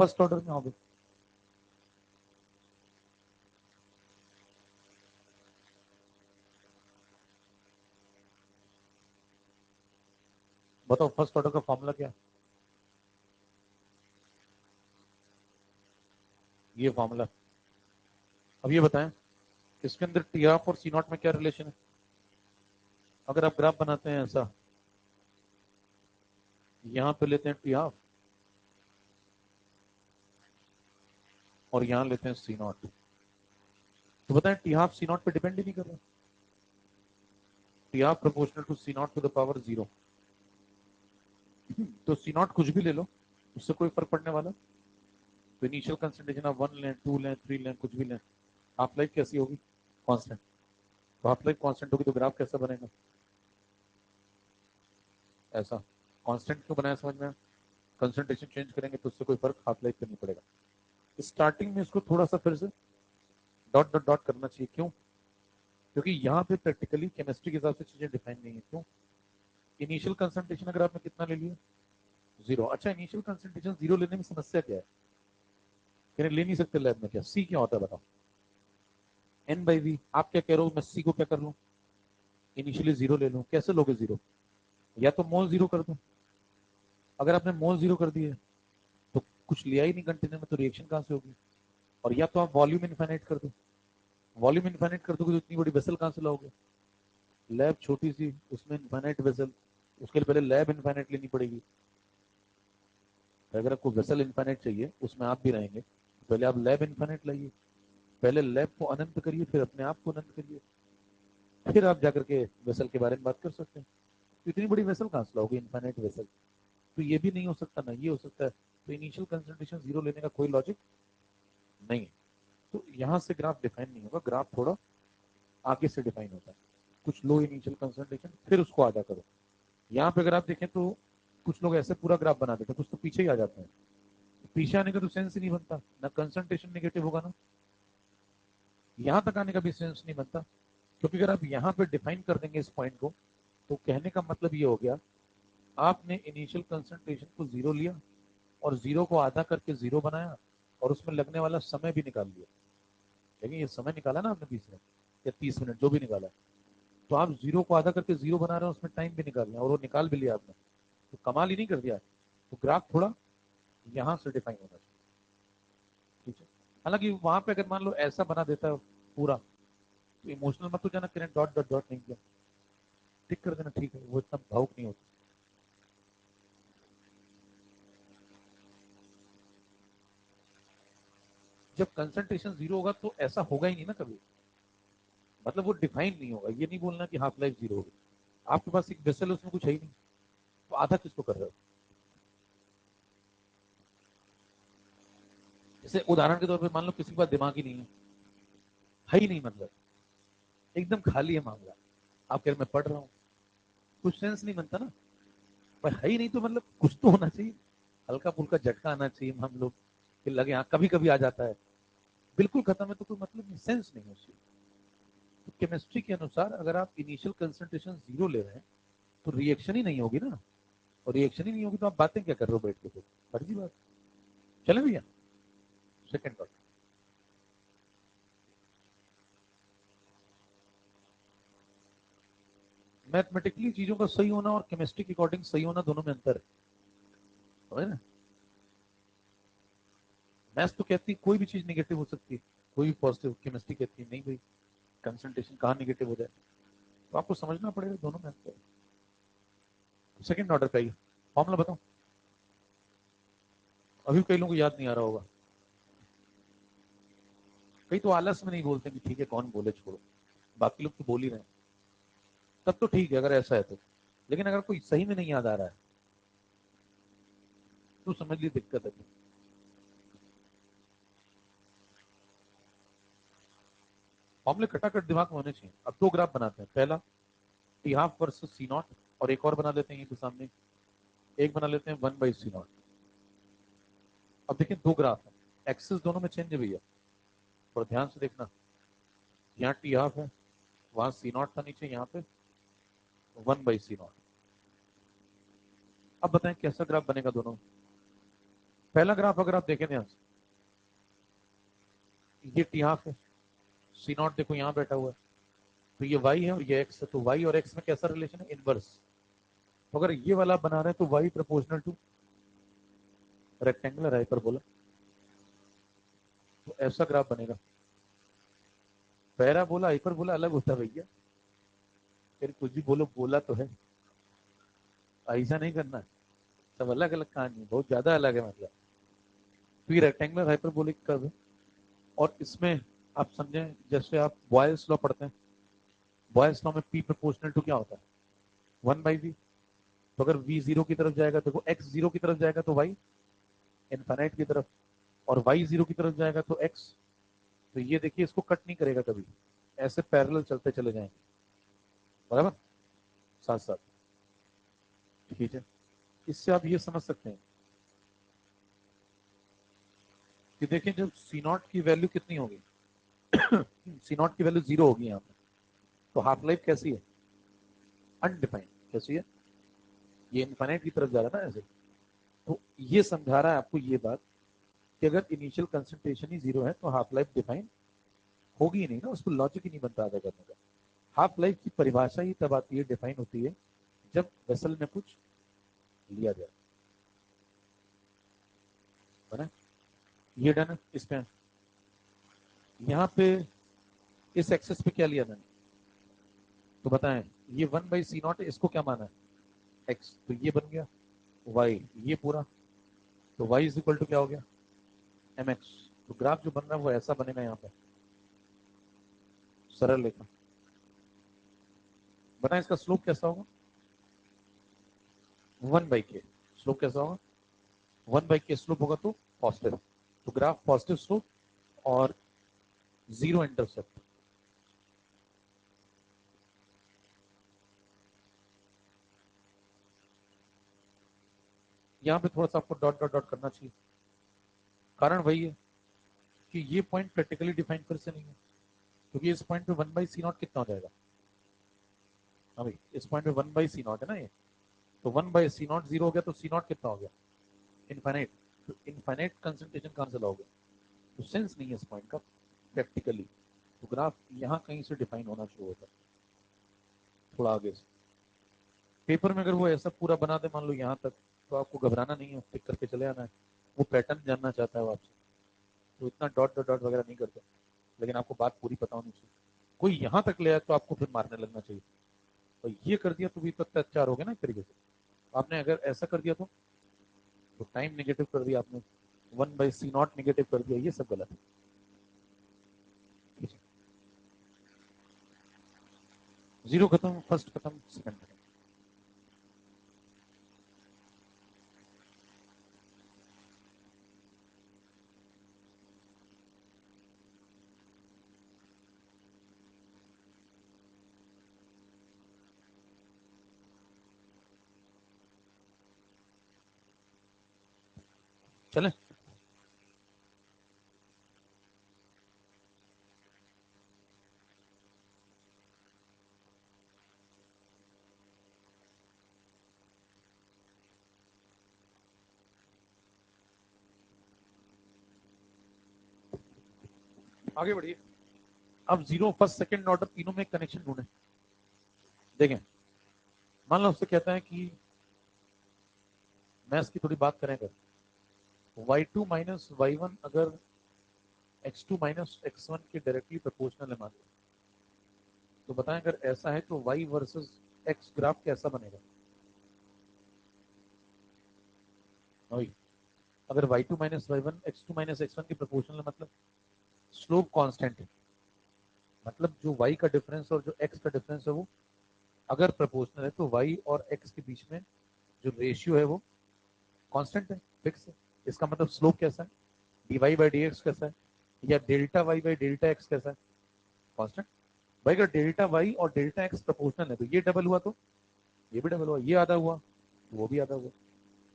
फर्स्ट ऑर्डर में आओगे। बताओ फर्स्ट ऑर्डर का फॉर्मूला क्या है? ये फॉर्मूला। अब ये बताएं इसके अंदर टी ऑफ और सी नॉट में क्या रिलेशन है? अगर आप ग्राफ बनाते हैं ऐसा, यहां पे लेते हैं टी ऑफ और यहां लेते हैं सी नॉट, तो बताएं टी ऑफ सी नॉट पे डिपेंड ही नहीं कर रहा। T of proportional to C not to the power 0, तो सी नॉट कुछ भी ले लो, उससे कोई फर्क पड़ने वाला। तो इनिशियल कंसंट्रेशन आप 1 लें, 2 लें, 3 लें, कुछ भी लें, हाफ लाइफ कैसी होगी? कांस्टेंट। तो हाफ लाइफ कांस्टेंट होगी तो ग्राफ कैसा बनेगा? ऐसा। कांस्टेंट क्यों बनाया समझ में? कंसंट्रेशन चेंज करेंगे तो उससे कोई फर्क हाफ लाइफ पे नहीं पड़ेगा। स्टार्टिंग में इसको थोड़ा सा फिर से डॉट डॉट डॉट करना चाहिए। क्यों? क्योंकि यहाँ पे प्रैक्टिकली केमिस्ट्री के हिसाब से चीजें डिफाइन नहीं है। क्यों? इनिशियल कंसंट्रेशन अगर आपने कितना ले लिया? 0। अच्छा, इनिशियल कंसंट्रेशन 0 लेने में समस्या क्या है? कहने ले नहीं सकते लैब में, क्या सी क्या होता है बताओ? N/V। आप क्या कह रहे हो, मैं सी को क्या कर लूं? इनिशियली 0 ले लूं। कैसे लोगे 0? या तो मोल 0 कर दो। अगर आपने मोल 0 कर दिए तो कुछ लिया ही नहीं कंटेनर में, तो रिएक्शन कहां से होगी? और या तो आप वॉल्यूम इनफाइनाइट कर दो। वॉल्यूम इनफाइनाइट कर दोगे तो इतनी बड़ी वेसल कहां से लाओगे? लैब छोटी सी, उसमें इनफाइनाइट वेसल, उसके लिए पहले लैब इनफाइनाइट लेनी पड़ेगी। अगर आपको वेसल इनफाइनाइट चाहिए, उसमें आप भी रहेंगे, तो पहले आप लैब इनफाइनाइट लाइए। पहले लैब को अनंत करिए, फिर अपने आप को अनंत करिए, फिर आप जाकर के वेसल के बारे में बात कर सकते हैं। तो इतनी बड़ी वेसल कहां से लाओगे इनफाइनाइट वेसल? तो ये भी नहीं हो सकता ना ये हो सकता है। तो इनिशियल कंसंट्रेशन 0 लेने का कोई लॉजिक नहीं है। तो यहां से ग्राफ डिफाइन नहीं होगा, ग्राफ थोड़ा आगे से डिफाइन होता है। कुछ लो इनिशियल कंसंट्रेशन, फिर उसको आधा करो। यहाँ पे अगर आप देखें तो कुछ लोग ऐसे पूरा ग्राफ बना देते हैं, कुछ तो पीछे ही आ जाते हैं। पीछे आने का तो सेंस ही नहीं बनता, ना कंसंट्रेशन नेगेटिव होगा ना यहाँ तक आने का भी सेंस नहीं बनता। क्योंकि अगर आप यहाँ पे डिफाइन कर देंगे इस पॉइंट को, तो कहने का मतलब ये हो गया आपने इनिशियल कंसंट्रेशन को 0 लिया और 0 को आधा करके 0 बनाया और उसमें लगने वाला समय भी निकाल लिया। लेकिन ये समय निकाला ना आपने 20 मिनट या 30 मिनट जो भी निकाला, तो आप 0 को आधा करके 0 बना रहे हो, उसमें टाइम भी निकाल लिया और वो निकाल भी लिया आपने, तो कमाल ही नहीं कर दिया। तो ग्राफ थोड़ा यहाँ से डिफाइन होना चाहिए। ठीक है। हालांकि वहां पे अगर मान लो ऐसा बना देता है पूरा, तो इमोशनल मत हो जाना, करें डॉट डॉट डॉट नहीं किया, टिक कर देना, ठीक है, वो इतना भावुक नहीं होता। जब कंसंट्रेशन 0 होगा तो ऐसा होगा ही नहीं ना कभी, मतलब वो डिफाइन नहीं होगा। ये नहीं बोलना कि हाफ लाइफ 0 होगी। आपके पास एक वेसल है, उसमें कुछ है ही नहीं, तो आधा किसको कर रहे हो? जैसे उदाहरण के तौर पे मान लो किसी के पास दिमाग ही नहीं है ही नहीं, मतलब एकदम खाली है मामला, आप कह रहे मैं पढ़ रहा हूँ, कुछ सेंस नहीं बनता ना। पर है ही नहीं तो मतलब कुछ तो होना चाहिए, हल्का फुल्का झटका आना चाहिए, हम लोग कि लगे हाँ कभी कभी आ जाता है। बिल्कुल खत्म है तो कोई मतलब नहीं, सेंस नहीं है उसकी। तो केमिस्ट्री के अनुसार अगर आप इनिशियल कंसंट्रेशन 0 ले रहे हैं तो रिएक्शन ही नहीं होगी ना, और रिएक्शन ही नहीं होगी तो आप बातें क्या कर रहे हो बैठ के? फिर फर्जी बात। चले भैया, सेकेंड बात, मैथमेटिकली चीजों का सही होना और केमिस्ट्री के अकॉर्डिंग सही होना, दोनों में अंतर है ना। मैथ्स तो कहती है कोई भी चीज निगेटिव हो सकती है, कोई भी पॉजिटिव। केमिस्ट्री कहती है नहीं भाई, कंसंट्रेशन कहाँ निगेटिव हो जाए। तो आपको समझना पड़ेगा दोनों में अंतर। सेकंड ऑर्डर का ही फॉर्मूला बताओ, अभी कई लोगों को याद नहीं आ रहा होगा। कई तो आलस में नहीं बोलते कि ठीक है कौन बोले छोड़ो, बाकी लोग तो बोल ही रहे हैं, तब तो ठीक है अगर ऐसा है तो। लेकिन अगर कोई सही में नहीं याद आ रहा है तो समझ ली दिक्कत है। फॉर्मूले खटाखट दिमाग में होने चाहिए। अब दो ग्राफ बनाते हैं, पहला T half versus C not, और एक और बना लेते हैं ये तो सामने, एक बना लेते हैं 1/C0। अब देखिए दो ग्राफ है, एक्सिस दोनों में चेंज है भैया, और ध्यान से देखना, यहाँ टी हाफ है, वहां सी नॉट था नीचे, यहाँ पे 1/C0। अब बताएं कैसा ग्राफ बनेगा दोनों? पहला ग्राफ अगर आप देखें ध्यान से, ये टी हाफ है, सी नॉट देखो यहाँ बैठा हुआ है, तो ये y है और ये x है, तो y और x में कैसा रिलेशन है, इनवर्स। तो अगर ये वाला बना रहे हैं तो y proportional two rectangular hyperbola, तो ऐसा ग्राफ बनेगा। पैराबोला हाइपरबोला अलग होता है भैया, फिर कुछ भी बोलो, बोला तो है, ऐसा नहीं करना है, सब अलग अलग कहानी है, बहुत ज्यादा अलग है मतलब। तो ये रेक्टेंगुलर हाइपरबोलिक कर्व है, और इसमें आप समझें जैसे आप बॉयल्स लॉ पढ़ते हैं, बॉयल्स लॉ में p प्रोपोर्शनल टू क्या होता है, 1/v। तो अगर v जीरो की तरफ जाएगा, देखो x जीरो की तरफ जाएगा तो y इनफाइनाइट की तरफ, और y जीरो की तरफ जाएगा तो x, तो ये देखिए इसको कट नहीं करेगा कभी, ऐसे पैरेलल चलते चले जाएंगे, बराबर, साथ साथ। ठीक है, इससे आप ये समझ सकते हैं कि देखें जब सी नॉट की वैल्यू कितनी होगी, सी नॉट की वैल्यू 0 होगी यहाँ पे, तो हाफ लाइफ कैसी है, अनडिफाइंड। कैसी है, ये इनफाइनाइट की तरफ जा रहा है ना ऐसे। तो ये समझा रहा है आपको ये बात कि अगर इनिशियल कंसंट्रेशन ही 0 है तो हाफ लाइफ डिफाइन होगी ही नहीं ना, उसको लॉजिक ही नहीं बनता आगे करने का। हाफ लाइफ की परिभाषा ही तब आती है, डिफाइन होती है, जब वेसल में कुछ लिया जाए, है ना। ये डन है, इसमें यहाँ पे इस एक्सेस पे क्या लिया मैंने, तो बताएं, ये 1/c0 है, इसको क्या माना है, x, तो ये बन गया y, ये पूरा, तो y इज इक्वल टू क्या हो गया, mx। तो ग्राफ जो बन रहा है वो ऐसा बनेगा, यहाँ पे सरल रेखा बना, इसका स्लोप कैसा होगा, 1/k। स्लोप कैसा होगा, 1/k स्लोप होगा तो पॉजिटिव, तो ग्राफ पॉजिटिव स्लोप और 0 इंटरसेप्ट। यहाँ पे थोड़ा सा आपको डॉट डॉट डॉट करना चाहिए, कारण वही है कि ये पॉइंट प्रैक्टिकली डिफाइन फिर से नहीं है, क्योंकि इस पॉइंट पे 1/c0 कितना हो जाएगा, हाँ भाई इस पॉइंट पे 1/c0 है ना ये, तो 1/c0 0 हो गया, तो c0 कितना हो गया, इनफाइनाइट। तो इनफाइनाइट कंसंट्रेशन कहां से लाओगे, तो सेंस नहीं है इस पॉइंट का प्रैक्टिकली, तो ग्राफ यहाँ कहीं से डिफाइन होना शुरू होता है, थोड़ा आगे से। पेपर में अगर वो ऐसा पूरा बना दे मान लो यहाँ तक, तो आपको घबराना नहीं है, टिक करके चले आना है, वो पैटर्न जानना चाहता है वो आपसे, तो इतना डॉट डॉट डॉट वगैरह नहीं करते, लेकिन आपको बात पूरी पता होनी चाहिए। कोई यहाँ तक ले आए तो आपको फिर मारने लगना चाहिए, और ये कर दिया तो भी तो अत्याचार हो गया ना एक तरीके से। आपने अगर ऐसा कर दिया तो टाइम नेगेटिव कर दिया आपने, 1/c0 नेगेटिव कर दिया, ये सब गलत है। जीरो खत्म, फर्स्ट खत्म, सेकंड खत्म। चले, आगे बढ़िए। अब जीरो फर्स्ट सेकंड ऑर्डर तीनों में कनेक्शन ढूंढे। देखें, मान लो उससे कहता है कि मैथ्स की थोड़ी बात करें, अगर y2 माइनस y1 अगर x2 माइनस x1 के डायरेक्टली प्रोपोर्शनल है मान लो, तो बताएं अगर ऐसा है तो y वर्सेस x ग्राफ कैसा बनेगा, वही अगर y2 minus y1 x2 minus x1 के प्रोपोर्शनल है, मतलब स्लोप कांस्टेंट है, मतलब जो y का डिफरेंस और जो x का डिफरेंस है वो अगर प्रोपोर्शनल है, तो y और x के बीच में जो रेशियो है वो कांस्टेंट है, फिक्स है। इसका मतलब स्लोप कैसा है, dy/dx कैसा है, या डेल्टा y/डेल्टा x कैसा है, कांस्टेंट। भाई अगर डेल्टा y और डेल्टा x प्रोपोर्शनल है तो ये डबल हुआ तो ये भी डबल हुआ, ये आधा हुआ तो वो भी आधा हुआ,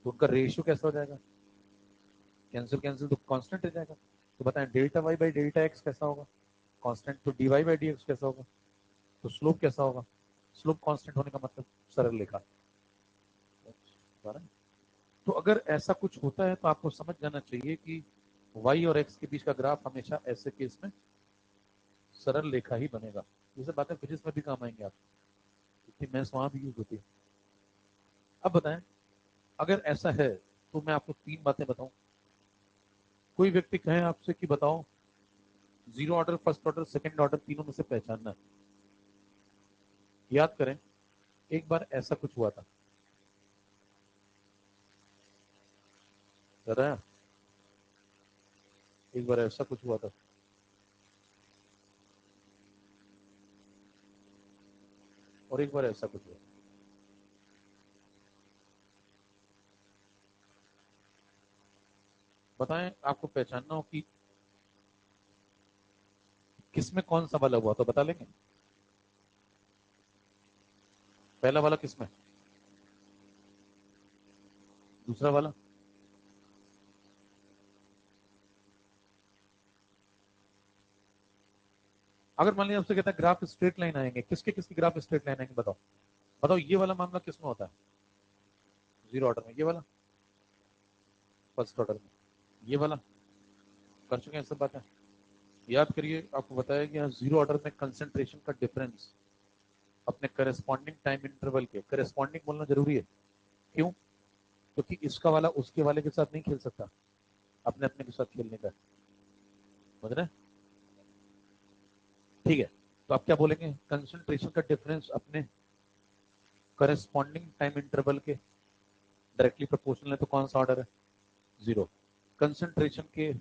तो उनका रेशियो कैसा हो जाएगा, कैंसिल कैंसिल तो कांस्टेंट हो जाएगा। तो बताएं डेल्टा y/डेल्टा x कैसा होगा, कांस्टेंट। तो dy/dx कैसा होगा, तो स्लोप कैसा होगा, स्लोप कांस्टेंट होने का मतलब सरल लिखा। तो अगर ऐसा कुछ होता है तो आपको समझ जाना चाहिए कि y और x के बीच का ग्राफ हमेशा ऐसे केस में सरल रेखा ही बनेगा। ये सब बातें फिजिक्स में भी काम आएंगे आप, क्योंकि मैथ्स वहां भी यूज होती है। अब बताएं, अगर ऐसा है तो मैं आपको तीन बातें बताऊं। कोई व्यक्ति कहे आपसे कि बताओ zero order, first order, second order तीनों में से पहचानना है। याद करें, एक बार ऐसा कुछ हुआ था, जरा एक बार ऐसा कुछ हुआ था, और एक बार ऐसा कुछ हुआ। बताएं, आपको पहचानना हो कि किसमें कौन सा वाला हुआ तो बता लेंगे। पहला वाला किसमें, दूसरा वाला, अगर मान लीजिए आपसे कहता है ग्राफ स्ट्रेट लाइन आएंगे, किसके किसके ग्राफ स्ट्रेट लाइन आएंगे बताओ। बताओ ये वाला मामला किसमें होता है, जीरो ऑर्डर में। ये वाला फर्स्ट ऑर्डर में। ये वाला कर चुके हैं सब बातें। याद करिए, आपको बताया गया जीरो ऑर्डर में कंसंट्रेशन का डिफरेंस अपने करस्पॉन्डिंग टाइम इंटरवल के, करस्पॉन्डिंग बोलना जरूरी है। क्यों? क्योंकि इसका वाला उसके वाले के साथ नहीं खेल सकता, अपने अपने के साथ खेलने का। समझ रहे हैं? ठीक है, तो आप क्या बोलेंगे, कंसंट्रेशन का डिफरेंस अपने करस्पॉन्डिंग टाइम इंटरवल के डायरेक्टली प्रोपोर्शनल है, तो कौन सा ऑर्डर है, जीरो। कंसंट्रेशन के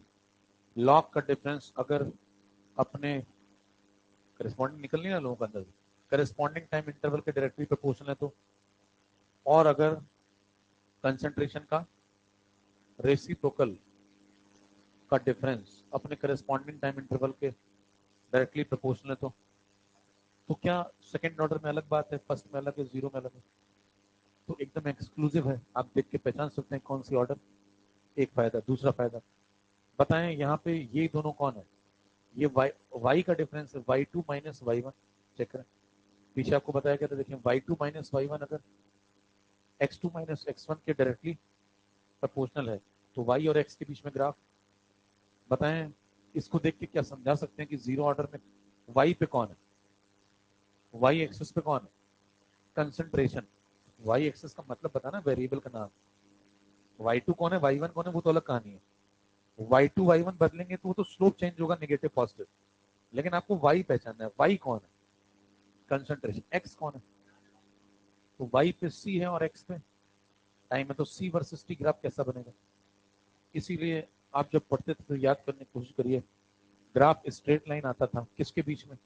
लॉग का डिफरेंस अगर अपने करस्पॉन्डिंग निकल नहीं रहा लोगों के अंदर, करस्पॉन्डिंग टाइम इंटरवल के डायरेक्टली प्रोपोर्शनल है तो, और अगर कंसंट्रेशन का रेसिप्रोकल का डिफरेंस अपने करस्पॉन्डिंग टाइम इंटरवल के डायरेक्टली प्रोपोर्शनल है तो क्या सेकंड ऑर्डर में अलग बात है, फर्स्ट में अलग है, जीरो में अलग है? तो एकदम एक्सक्लूसिव है, आप देख के पहचान सकते हैं कौन सी ऑर्डर। एक फायदा। दूसरा फायदा बताएं, यहाँ पे ये दोनों कौन है, ये y का डिफरेंस है, y2 माइनस y1। चेक करें, पीछे आपको बताया गया था, देखिए y2 माइनस y1 अगर x2 माइनस x1 के डायरेक्टली प्रोपोर्शनल है तो y और x के बीच में ग्राफ। बताएं, इसको देख के क्या समझा सकते हैं कि जीरो ऑर्डर में y पे कौन है, y एक्सिस पे कौन है, कंसंट्रेशन। y एक्सिस का मतलब बताना, वेरिएबल का नाम। y2 कौन है, y1 कौन है, वो तो अलग कहानी है। y2 y1 बदलेंगे तो वो तो स्लोप चेंज होगा, नेगेटिव पॉजिटिव। लेकिन आपको y पहचानना है, y कौन है, कंसंट्रेशन। x कौन है, तो y पे c है और x पे टाइम है, तो c वर्सेस t ग्राफ कैसा बनेगा। इसीलिए आप जब पढ़ते थे तो याद करने की कोशिश करिए, ग्राफ स्ट्रेट लाइन आता था किसके बीच में,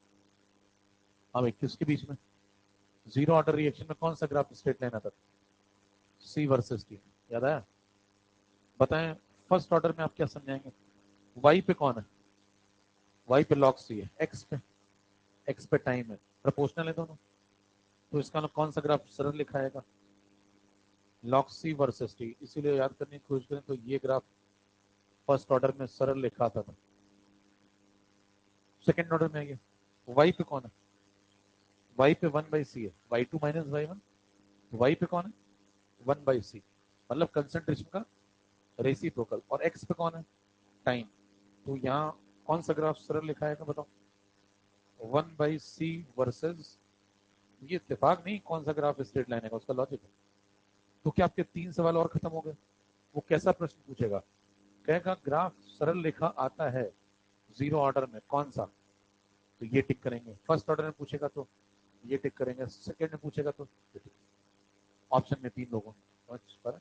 हाँ भाई किसके बीच में, जीरो ऑर्डर रिएक्शन में कौन सा ग्राफ स्ट्रेट लाइन आता था, c वर्सेस t। याद आया? बताएं, फर्स्ट ऑर्डर में आप क्या समझाएंगे, y पे कौन है, y पे log c है, x पे टाइम है, प्रोपोर्शनल है दोनों, तो इसका कौन सा ग्राफ सरल लिखा आएगा, log c वर्सेस t। इसीलिए याद करने की कोशिश करें तो ये ग्राफ फर्स्ट ऑर्डर में सरल लिखा आता था। सेकंड ऑर्डर में आइए, y पे कौन है, y पे 1/c है, y2 माइनस y1। y पे कौन है, 1/c, मतलब कंसंट्रेशन का रेसिप्रोकल। और x पे कौन है, टाइम। तो यहाँ कौन सा ग्राफ सरल लिखा है बताओ, 1/c वर्सेस, ये इत्तेफाक नहीं कौन सा ग्राफ स्ट्रेट लाइन है, उसका लॉजिक है। तो क्या आपके तीन सवाल और खत्म हो गए। वो कैसा प्रश्न पूछेगा, कहेगा ग्राफ सरल रेखा आता है जीरो ऑर्डर में कौन सा, तो ये टिक करेंगे। फर्स्ट ऑर्डर में पूछेगा तो ये टिक करेंगे, सेकंड में पूछेगा तो ये टिक। ऑप्शन में तीन लोगों पर।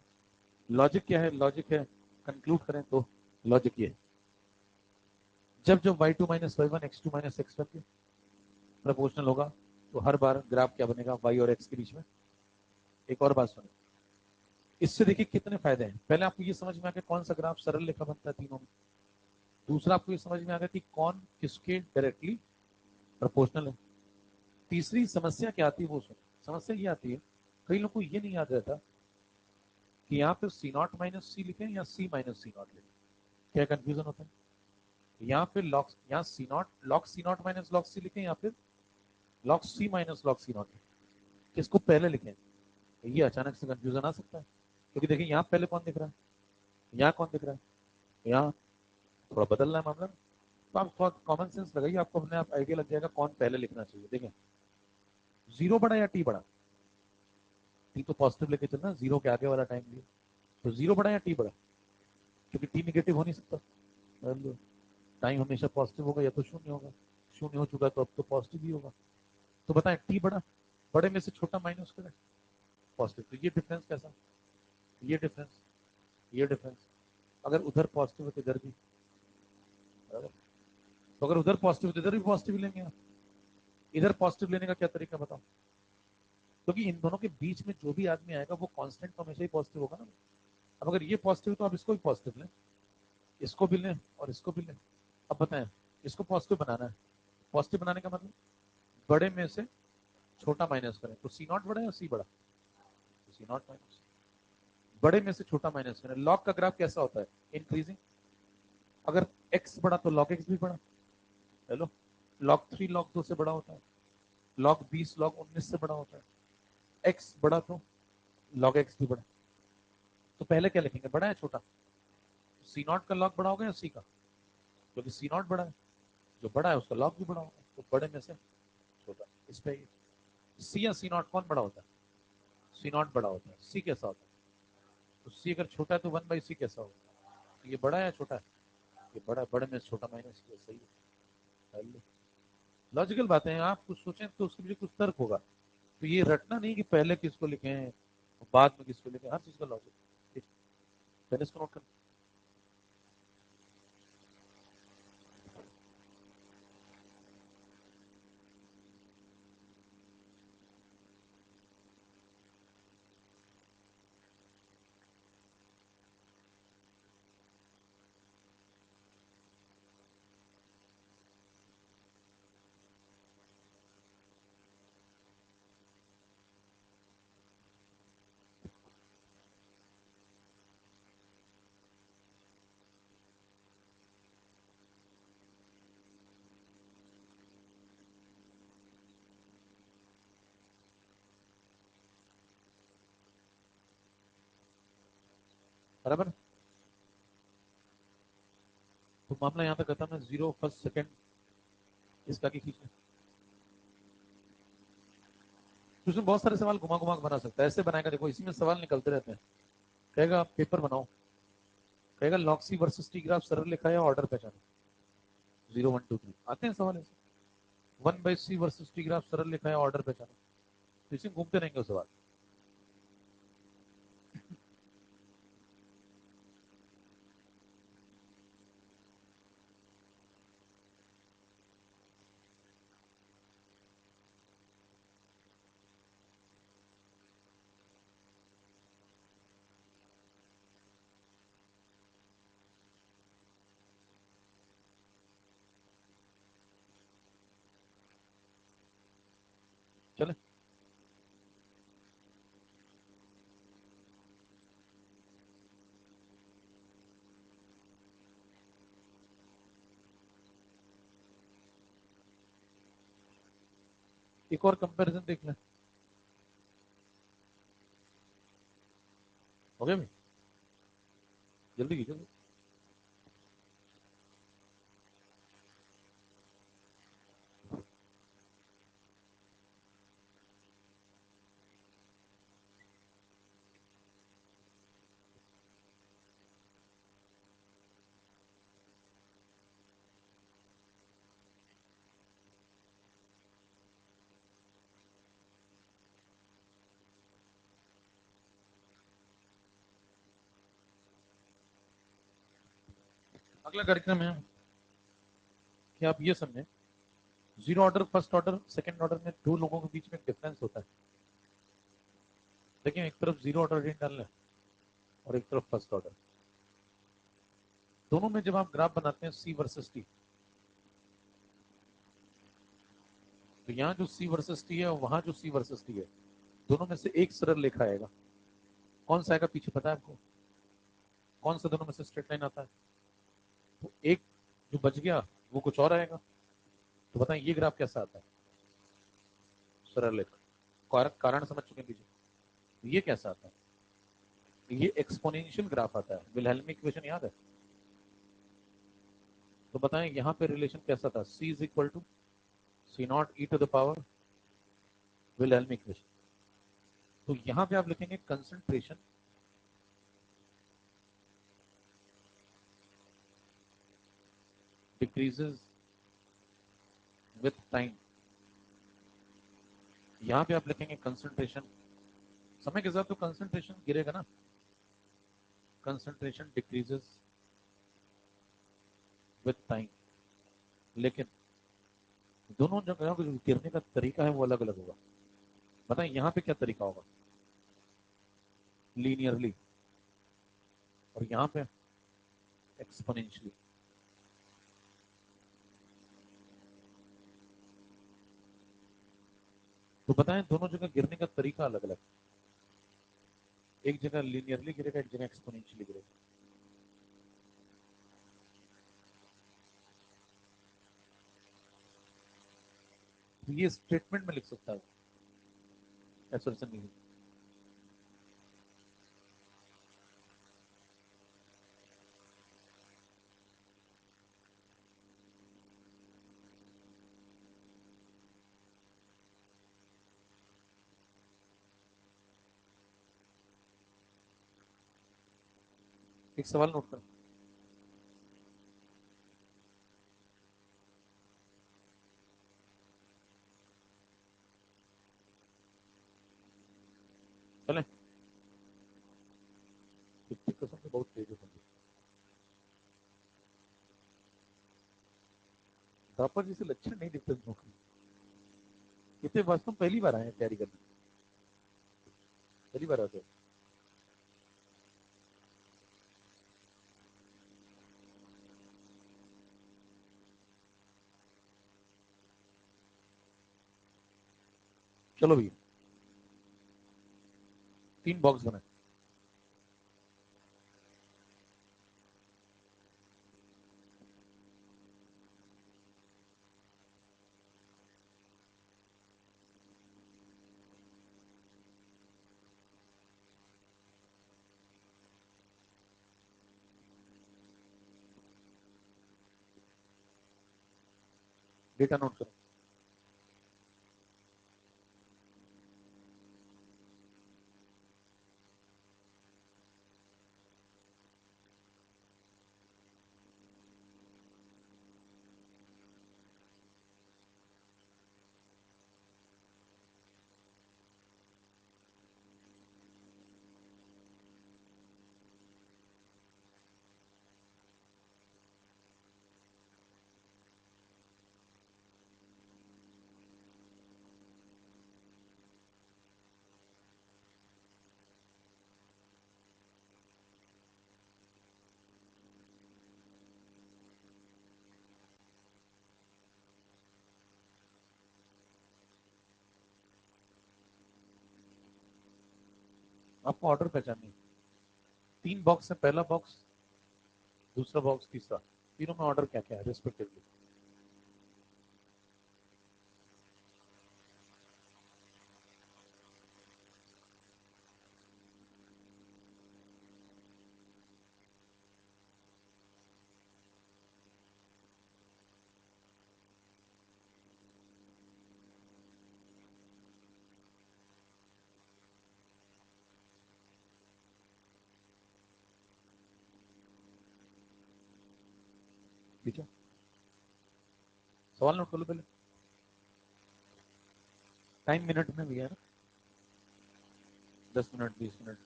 लॉजिक क्या है, लॉजिक है, कंक्लूड करें तो लॉजिक ये, जब जब y2 minus y1 x2 minus x1 के प्रपोर्शनल होगा तो हर बार ग्राफ क्या बनेगा, y और x के बीच में। एक और बात सुनिए, इससे देखिए कितने फायदे हैं। पहले आपको ये समझ में आ गया कौन सा ग्राफ सरल रेखा बनता है तीनों में। दूसरा, आपको ये समझ में आ गया कि कौन किसके डायरेक्टली प्रोपोर्शनल है। तीसरी समस्या क्या आती है वो सुनो, समस्या ये आती है, कई लोगों को ये नहीं याद रहता कि यहाँ पे सी नॉट माइनस सी लिखे या सी माइनस सी नॉट लिखे। क्या कंफ्यूजन होता है, यहाँ पे लॉग, यहाँ C naught, log C naught minus log C लिखे या फिर log C minus log C naught लिखे, किसको पहले लिखें, ये अचानक से कंफ्यूजन आ सकता है। क्योंकि देखिए यहाँ पहले कौन दिख रहा है, यहाँ कौन दिख रहा है, यहाँ थोड़ा बदल रहा है मामला। तो आप थोड़ा कॉमन सेंस लगाइए, आपको अपने आप आइडिया लग जाएगा कौन पहले लिखना चाहिए। देखें, जीरो बड़ा या टी बड़ा? टी तो पॉजिटिव लेके चलना, जीरो के आगे वाला टाइम लिया, तो जीरो बड़ा या टी बड़ा? क्योंकि टी निगेटिव हो नहीं सकता, टाइम हमेशा पॉजिटिव होगा या तो शून्य होगा, शून्य हो चुका तो अब तो पॉजिटिव ही होगा। तो बताएं टी बड़ा, बड़े में से छोटा माइनस करें, पॉजिटिव। तो ये डिफरेंस कैसा, ये डिफरेंस, ये डिफरेंस, अगर उधर पॉजिटिव है तो इधर भी, तो अगर उधर पॉजिटिव तो इधर भी पॉजिटिव लेंगे आप। इधर पॉजिटिव लेने का क्या तरीका बताओ? क्योंकि इन दोनों के बीच में जो भी आदमी आएगा वो कांस्टेंट तो हमेशा ही पॉजिटिव होगा ना। अब अगर ये पॉजिटिव तो आप इसको भी पॉजिटिव लें, इसको भी लें और इसको भी लें। अब बताएं, इसको पॉजिटिव बनाना है, पॉजिटिव बनाने का मतलब बड़े में से छोटा माइनस करें, तो सी नॉट बड़ा या सी बड़ा? तो सी नॉट माइनस, बड़े में से छोटा माइनस करें। लॉग का ग्राफ कैसा होता है, इंक्रीजिंग। अगर एक्स बड़ा तो लॉग एक्स भी बड़ा। हेलो, लॉग 3 लॉग 2 से बड़ा होता है, लॉग 20 लॉग 19 से बड़ा होता है। एक्स बड़ा तो लॉग एक्स भी बड़ा। तो पहले क्या लिखेंगे, बड़ा है छोटा? सी नॉट का लॉग बड़ा होगा या सी का? क्योंकि सी नॉट बड़ा है, जो बड़ा है उसका लॉग भी बड़ा होगा, तो बड़े में से छोटा। इस पे सी या सी नॉट कौन बड़ा होता है? सी नॉट बड़ा होता है। सी कैसा होता है? तो सी अगर छोटा है तो 1/c कैसा होगा? तो ये बड़ा है या छोटा है? ये बड़ा है, बड़े में से छोटा माइनस किया, सही है। लॉजिकल बातें हैं, आप कुछ सोचें तो उसके पीछे कुछ तर्क होगा। तो ये रटना नहीं कि पहले किसको लिखें बाद में किसको लिखें, हर चीज का लॉजिक। पहले इसको नोट कर। बराबर। तो मामला यहाँ तक खत्म है, जीरो फर्स्ट सेकंड इसका की खींचना। तो उसमें बहुत सारे सवाल घुमा घुमा के बना सकता है, ऐसे बनाएगा, देखो इसी में सवाल निकलते रहते हैं। कहेगा आप पेपर बनाओ, कहेगा log C versus T graph सरल लिखा है ऑर्डर पहचानो, 0 1 2 3 आते हैं सवाल ऐसे। 1/c वर्सेस टी ग्राफ सरल लिखा है ऑर्डर पहचानो, तो इसी में घूमते रहेंगे वो सवाल। चले, एक और कंपैरिजन देख लें। हो गया भाई, जल्दी कीजिए। अगला कार्यक्रम है कि आप ये समझें, zero order first order second order में दो लोगों के बीच में डिफरेंस होता है। देखिए एक तरफ जीरो ऑर्डर रेट डाल लें और एक तरफ फर्स्ट ऑर्डर, दोनों में जब आप ग्राफ बनाते हैं सी वर्सेस टी, तो यहाँ जो सी वर्सेस टी है और वहां जो सी वर्सेस टी है, दोनों में से एक सरल रेखा आएगा। कौन सा आएगा पीछे पता है आपको? कौन सा दोनों में से स्ट्रेट लाइन आता है? तो एक जो बच गया वो कुछ और आएगा। तो बताएं ये ग्राफ कैसा आता है, सरल रेखा। कारण समझ चुके हैं पीछे, ये कैसा आता है? ये एक्सपोनेंशियल ग्राफ आता है। विल्हेल्मी इक्वेशन याद है? तो बताएं यहाँ पे रिलेशन कैसा था? c is equal to C naught e to the power Wilhelmy equation. तो यहाँ पे आप लिखेंगे कंसंट्रेशन डिक्रीजेस विथ टाइम। यहाँ पे आप लिखेंगे कंसंट्रेशन, समय के साथ तो कंसंट्रेशन गिरेगा ना, कंसंट्रेशन डिक्रीजेस विथ टाइम। लेकिन दोनों जगह जो गिरने का तरीका है वो अलग अलग होगा। बताएं यहाँ पे क्या तरीका होगा? लीनियरली, और यहाँ पे एक्सपोनेंशियली। तो बताएं दोनों जगह गिरने का तरीका अलग अलग, एक जगह लीनियरली गिरेगा, एक जगह एक्सपोनेंशियली गिरेगा। तो ये स्टेटमेंट में लिख सकता है, ऐसा नहीं। एक सवाल नोट कर, चले कसम से बहुत तेज है। दापा जी से लक्षण नहीं दिखते नौकरी। कितने बार तुम पहली बार आए हैं तैयारी करने? पहली बार आते हो? चलो भैया, 3 बॉक्स बनाए। डेटा नोट करो। आपको ऑर्डर पहचाननी है। 3 बॉक्स है, पहला बॉक्स, दूसरा बॉक्स, तीसरा। तीनों में ऑर्डर क्या क्या है रेस्पेक्टिवली? ठीक है, सवाल नोट कर लो पहले। टाइम मिनट में भी है ना? 10 मिनट, 20 मिनट।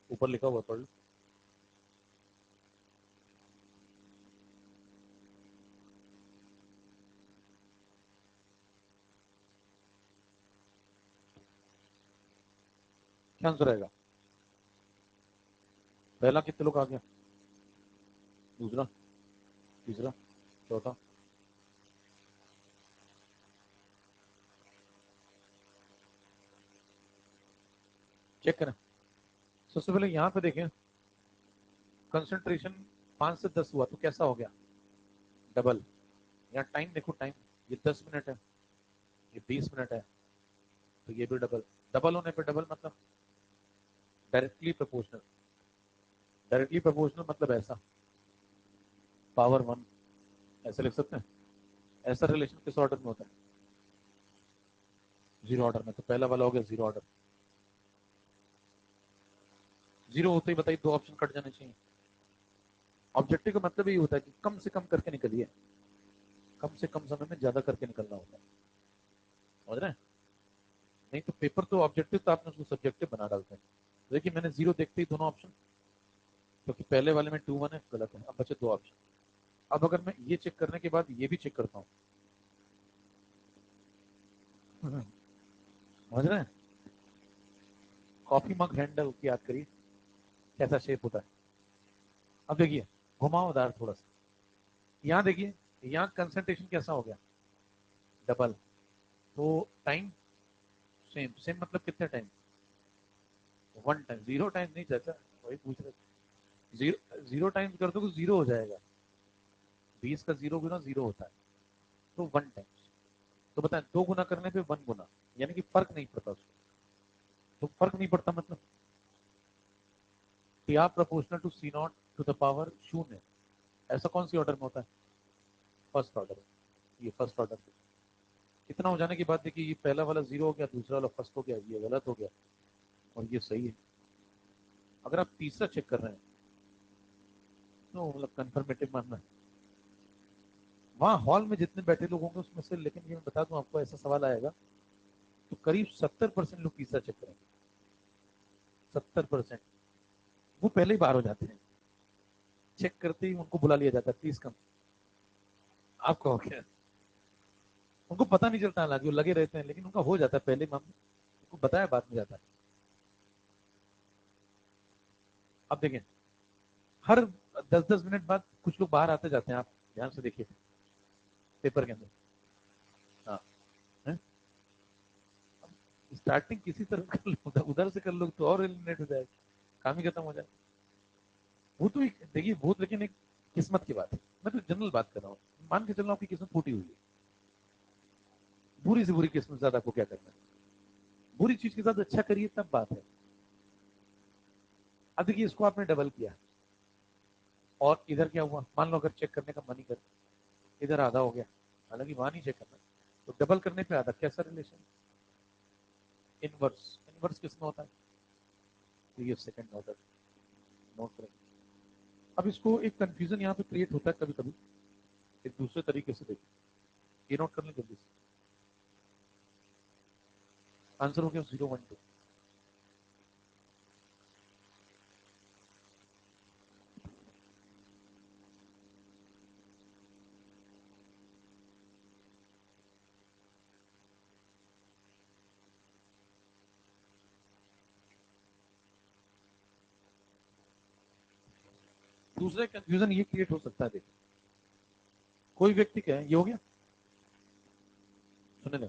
ऊपर लिखा हुआ पढ़ लो। क्या आंसर आएगा? पहला कितने लोग आ गया? दूसरा, तीसरा, चौथा। चेक करें। सबसे पहले यहाँ पे देखें, कंसंट्रेशन 5 से 10 हुआ तो कैसा हो गया? डबल। या टाइम देखो, टाइम ये 10 मिनट है, ये 20 मिनट है, तो ये भी डबल। डबल होने पे डबल मतलब डायरेक्टली प्रोपोर्शनल। डायरेक्टली प्रोपोर्शनल मतलब ऐसा, पावर 1, ऐसे लिख सकते हैं। ऐसा रिलेशन किस ऑर्डर में होता है? जीरो ऑर्डर में। तो पहला वाला हो गया जीरो ऑर्डर। जीरो होते ही बताइए दो ऑप्शन कट जाने चाहिए। ऑब्जेक्टिव का मतलब यही होता है कि कम से कम करके निकलिए, कम से कम समय में ज्यादा करके निकलना होता है, समझ रहे हैं? नहीं तो पेपर तो ऑब्जेक्टिव तो आपने उसको सब्जेक्टिव बना डालते हैं। देखिए मैंने जीरो देखते ही दोनों ऑप्शन, क्योंकि पहले वाले में 2 1 है, गलत है। अब बचे दो ऑप्शन। अब अगर मैं ये चेक करने के बाद ये भी चेक करता हूँ, समझ रहे हैं? कॉफी मग हैंडल की याद करिए कैसा शेप होता है। अब देखिए घुमावदार थोड़ा सा, यहाँ देखिए, यहाँ कंसंट्रेशन कैसा हो गया? डबल। तो टाइम सेम। सेम मतलब कितने टाइम? 1 टाइम। 0 टाइम नहीं चाहता, वही पूछ रहे। जीरो, 0 टाइम्स कर दो तो जीरो हो जाएगा। 20 का 0 गुना 0 होता है, तो 1 टाइम्स। तो बताएं 2 गुना करने पे 1 गुना, यानी कि फर्क नहीं पड़ता उसको। तो फर्क नहीं पड़ता मतलब T R proportional to C not to the power 0। ऐसा कौन सी ऑर्डर में होता है? First order. ये फर्स्ट ऑर्डर। इतना हो जाने के बाद देखिए ये पहला वाला जीरो हो गया, दूसरा वाला फर्स्ट हो गया, ये गलत हो गया और ये सही है। अगर आप तीसरा चेक कर रहे हैं तो मतलब कंफर्मेटिव मानना है। वहां हॉल में जितने बैठे लोग होंगे उसमें से, लेकिन ये मैं बता दूं आपको, ऐसा सवाल आएगा तो करीब 70% लोग तीसरा चेक करेंगे। 70%। वो पहले ही बाहर हो जाते हैं, चेक करते ही उनको बुला लिया जाता है, प्लीज कम। आप कहोगे उनको पता नहीं चलता, हालांकि वो लगे रहते हैं, लेकिन उनका हो जाता है पहले ही, उनको बताया बाद में जाता है। अब देखें हर 10-10 मिनट बाद कुछ लोग बाहर आते जाते हैं, आप ध्यान से देखिए पेपर के अंदर। हाँ है? स्टार्टिंग किसी तरह कर लो, उधर से कर लो तो और एलिमिनेट हो जाएगा, काम ही खत्म हो जाए। वो तो देखिए बहुत, लेकिन एक किस्मत की बात है। मैं तो जनरल बात कर रहा हूँ। मान के चल रहा हूँ कि किस्मत फूटी हुई है, बुरी से बुरी किस्मत, ज्यादा को क्या करना है? बुरी चीज के साथ अच्छा करिए तब बात है। अब देखिए इसको आपने डबल किया और इधर क्या हुआ? मान लो अगर चेक करने का मन ही कर, इधर आधा हो गया, हालांकि वहां नहीं चेक करना, तो डबल करने पे आधा। कैसा रिलेशन? इनवर्स। इनवर्स किसमें होता है? तो ये सेकंड ऑर्डर। नोट करें। अब इसको एक कंफ्यूजन यहाँ पे क्रिएट होता है कभी कभी, एक दूसरे तरीके से देखिए। ये नोट कर लें जल्दी से। आंसर हो गया 0 1 2। दूसरा कंफ्यूजन ये क्रिएट हो सकता है, देखिए कोई व्यक्ति कहे, ये हो गया, सुने ना,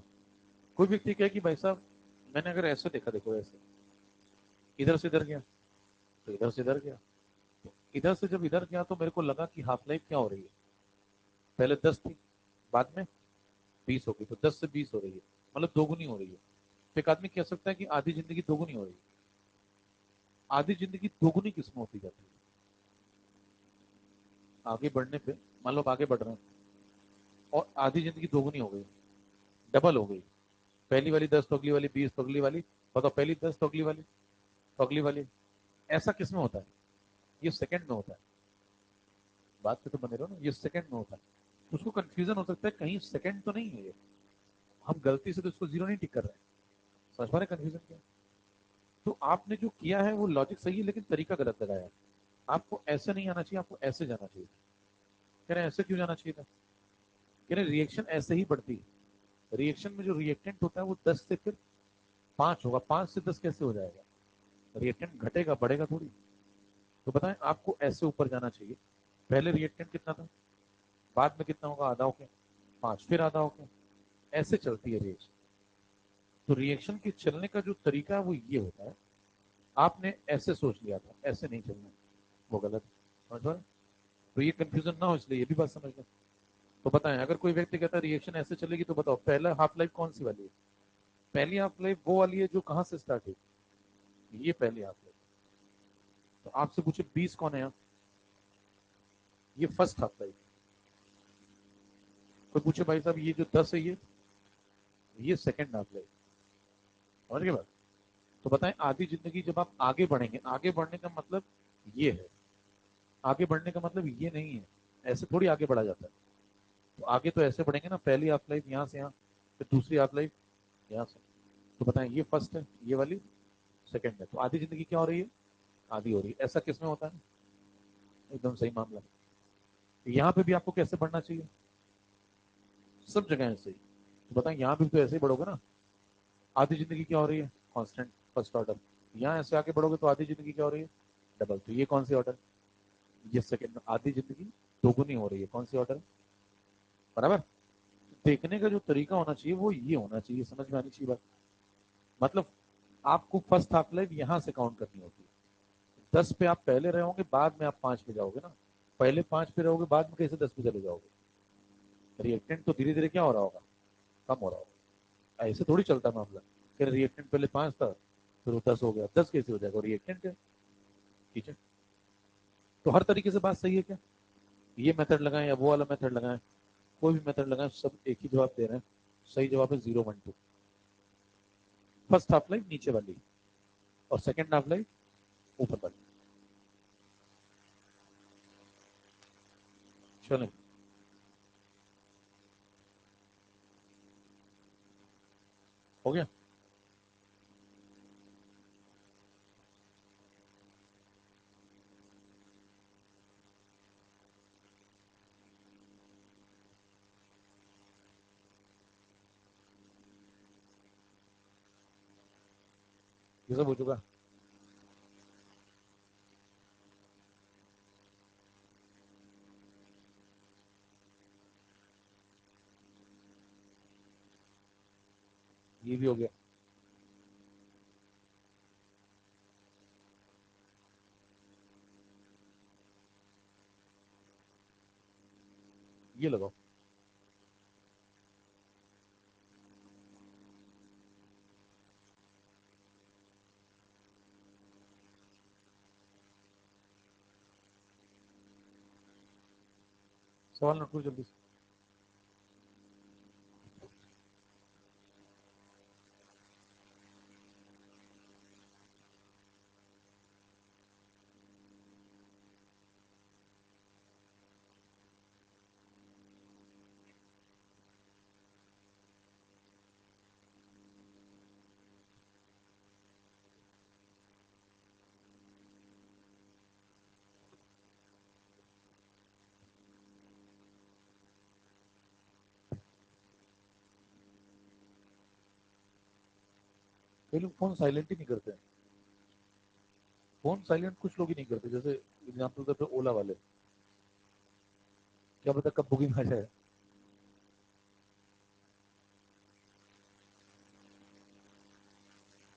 कोई व्यक्ति कहे कि भाई साहब मैंने अगर ऐसे देखा, देखो ऐसे, इधर से इधर गया तो इधर से इधर गया, तो इधर से जब इधर गया तो मेरे को लगा कि हाफ लाइफ क्या हो रही है? पहले 10 थी, बाद में 20 हो गई, तो 10 से 20 हो रही है, मतलब दोगुनी हो रही है। तो एक आदमी कह सकता है कि आधी जिंदगी दोगुनी हो रही है। आधी जिंदगी दोगुनी किसमें होती जाती है? आगे बढ़ने पे, मान लो आप आगे बढ़ रहे हैं और आधी जिंदगी दोगुनी हो गई, डबल हो गई। पहली वाली 10 तो अगली वाली 20 तो अगली वाली, बताओ पहली 10 तो अगली वाली तो अगली वाली। ऐसा किसमें होता है? ये सेकंड में होता है। बात पे तो बने रहो ना, ये सेकंड में होता है। उसको कंफ्यूजन हो सकता है कहीं सेकंड तो नहीं है ये, हम गलती से तो इसको जीरो नहीं टिक कर रहे हैं। समझ पा रहे कंफ्यूजन क्या? तो आपने जो किया है वो लॉजिक सही है, लेकिन तरीका गलत लगाया है। आपको ऐसे नहीं आना चाहिए, आपको ऐसे जाना चाहिए। कह रहे हैं ऐसे क्यों जाना चाहिए था? कह रहे रिएक्शन ऐसे ही बढ़ती है। रिएक्शन में जो रिएक्टेंट होता है वो 10 से फिर 5 होगा, 5 से 10 कैसे हो जाएगा? रिएक्टेंट घटेगा, बढ़ेगा थोड़ी। तो बताएं आपको ऐसे ऊपर जाना चाहिए। पहले रिएक्टेंट कितना था, बाद में कितना होगा? आधा होके 5, फिर आधा होके, ऐसे चलती है रिएक्शन। तो रिएक्शन के चलने का जो तरीका है वो ये होता है। आपने ऐसे सोच लिया था, ऐसे नहीं चलना, वो गलत है। समझ पा रहे? तो ये कंफ्यूजन ना हो इसलिए ये भी बात समझ लें। तो बताएं, अगर कोई व्यक्ति कहता है रिएक्शन ऐसे चलेगी, तो बताओ पहला हाफ लाइफ कौन सी वाली है? पहली हाफ लाइफ वो वाली है जो कहां से स्टार्ट हुई, ये पहली हाफ लाइफ। तो आपसे पूछे 20 कौन है यहाँ, ये फर्स्ट हाफ लाइफ। कोई पूछे भाई साहब ये जो 10 है ये सेकंड हाफ लाइफ। समझ गए बात? तो बताएं आधी जिंदगी जब आप आगे बढ़ेंगे, आगे बढ़ने का मतलब ये है, आगे बढ़ने का मतलब ये नहीं है, ऐसे थोड़ी आगे बढ़ा जाता है। तो आगे तो ऐसे बढ़ेंगे ना, पहली हाफ लाइफ यहाँ से यहाँ, फिर दूसरी हाफ लाइफ यहाँ से। तो बताएं ये फर्स्ट है, ये वाली सेकंड है, तो आधी जिंदगी क्या हो रही है, आधी हो रही है। ऐसा किसमें होता है? एकदम सही मामला। यहाँ पे भी आपको कैसे बढ़ना चाहिए, सब जगह ऐसे ही। तो बताएं यहाँ भी तो ऐसे ही बढ़ोगे ना, आधी जिंदगी क्या हो रही है, कांस्टेंट फर्स्ट ऑर्डर। यहाँ ऐसे आगे बढ़ोगे तो आधी जिंदगी क्या हो रही है, डबल। तो ये कौन सी ऑर्डर, ये सेकंड। आधी जिंदगी दोगुनी हो रही है, कौन सी ऑर्डर, बराबर। देखने का जो तरीका होना चाहिए वो ये होना चाहिए, समझ में आनी चाहिए बात। मतलब आपको फर्स्ट हाफ लाइफ यहाँ से काउंट करनी होती है। 10 पे आप पहले रहे होंगे, बाद में आप 5 पे जाओगे ना, पहले 5 पे रहोगे, बाद में कैसे 10 पे चले जाओगे? रिएक्टेंट तो धीरे धीरे क्या हो रहा होगा, कम हो रहा होगा। ऐसे थोड़ी चलता मामला, फिर रिएक्टेंट पहले 5 था, फिर वो 10 हो गया, 10 कैसे हो जाएगा, रिएक्टेंट है। ठीक है, तो हर तरीके से बात सही है क्या? ये मेथड लगाएं या वो वाला मेथड लगाएं, कोई भी मेथड लगाएं, सब एक ही जवाब दे रहे हैं। सही जवाब है 012। फर्स्ट हाफ लाइफ नीचे वाली और सेकंड हाफ लाइफ ऊपर वाली। चलें, हो गया। ये सब हो चुका। ये भी हो गया। ये लगाओ। सवाल नोट करो जल्दी से। कई लोग फोन साइलेंट ही नहीं करते हैं। फोन साइलेंट कुछ लोग ही नहीं करते, जैसे एग्जाम्पल करते ओला वाले, क्या पता कब बुकिंग आ जाए।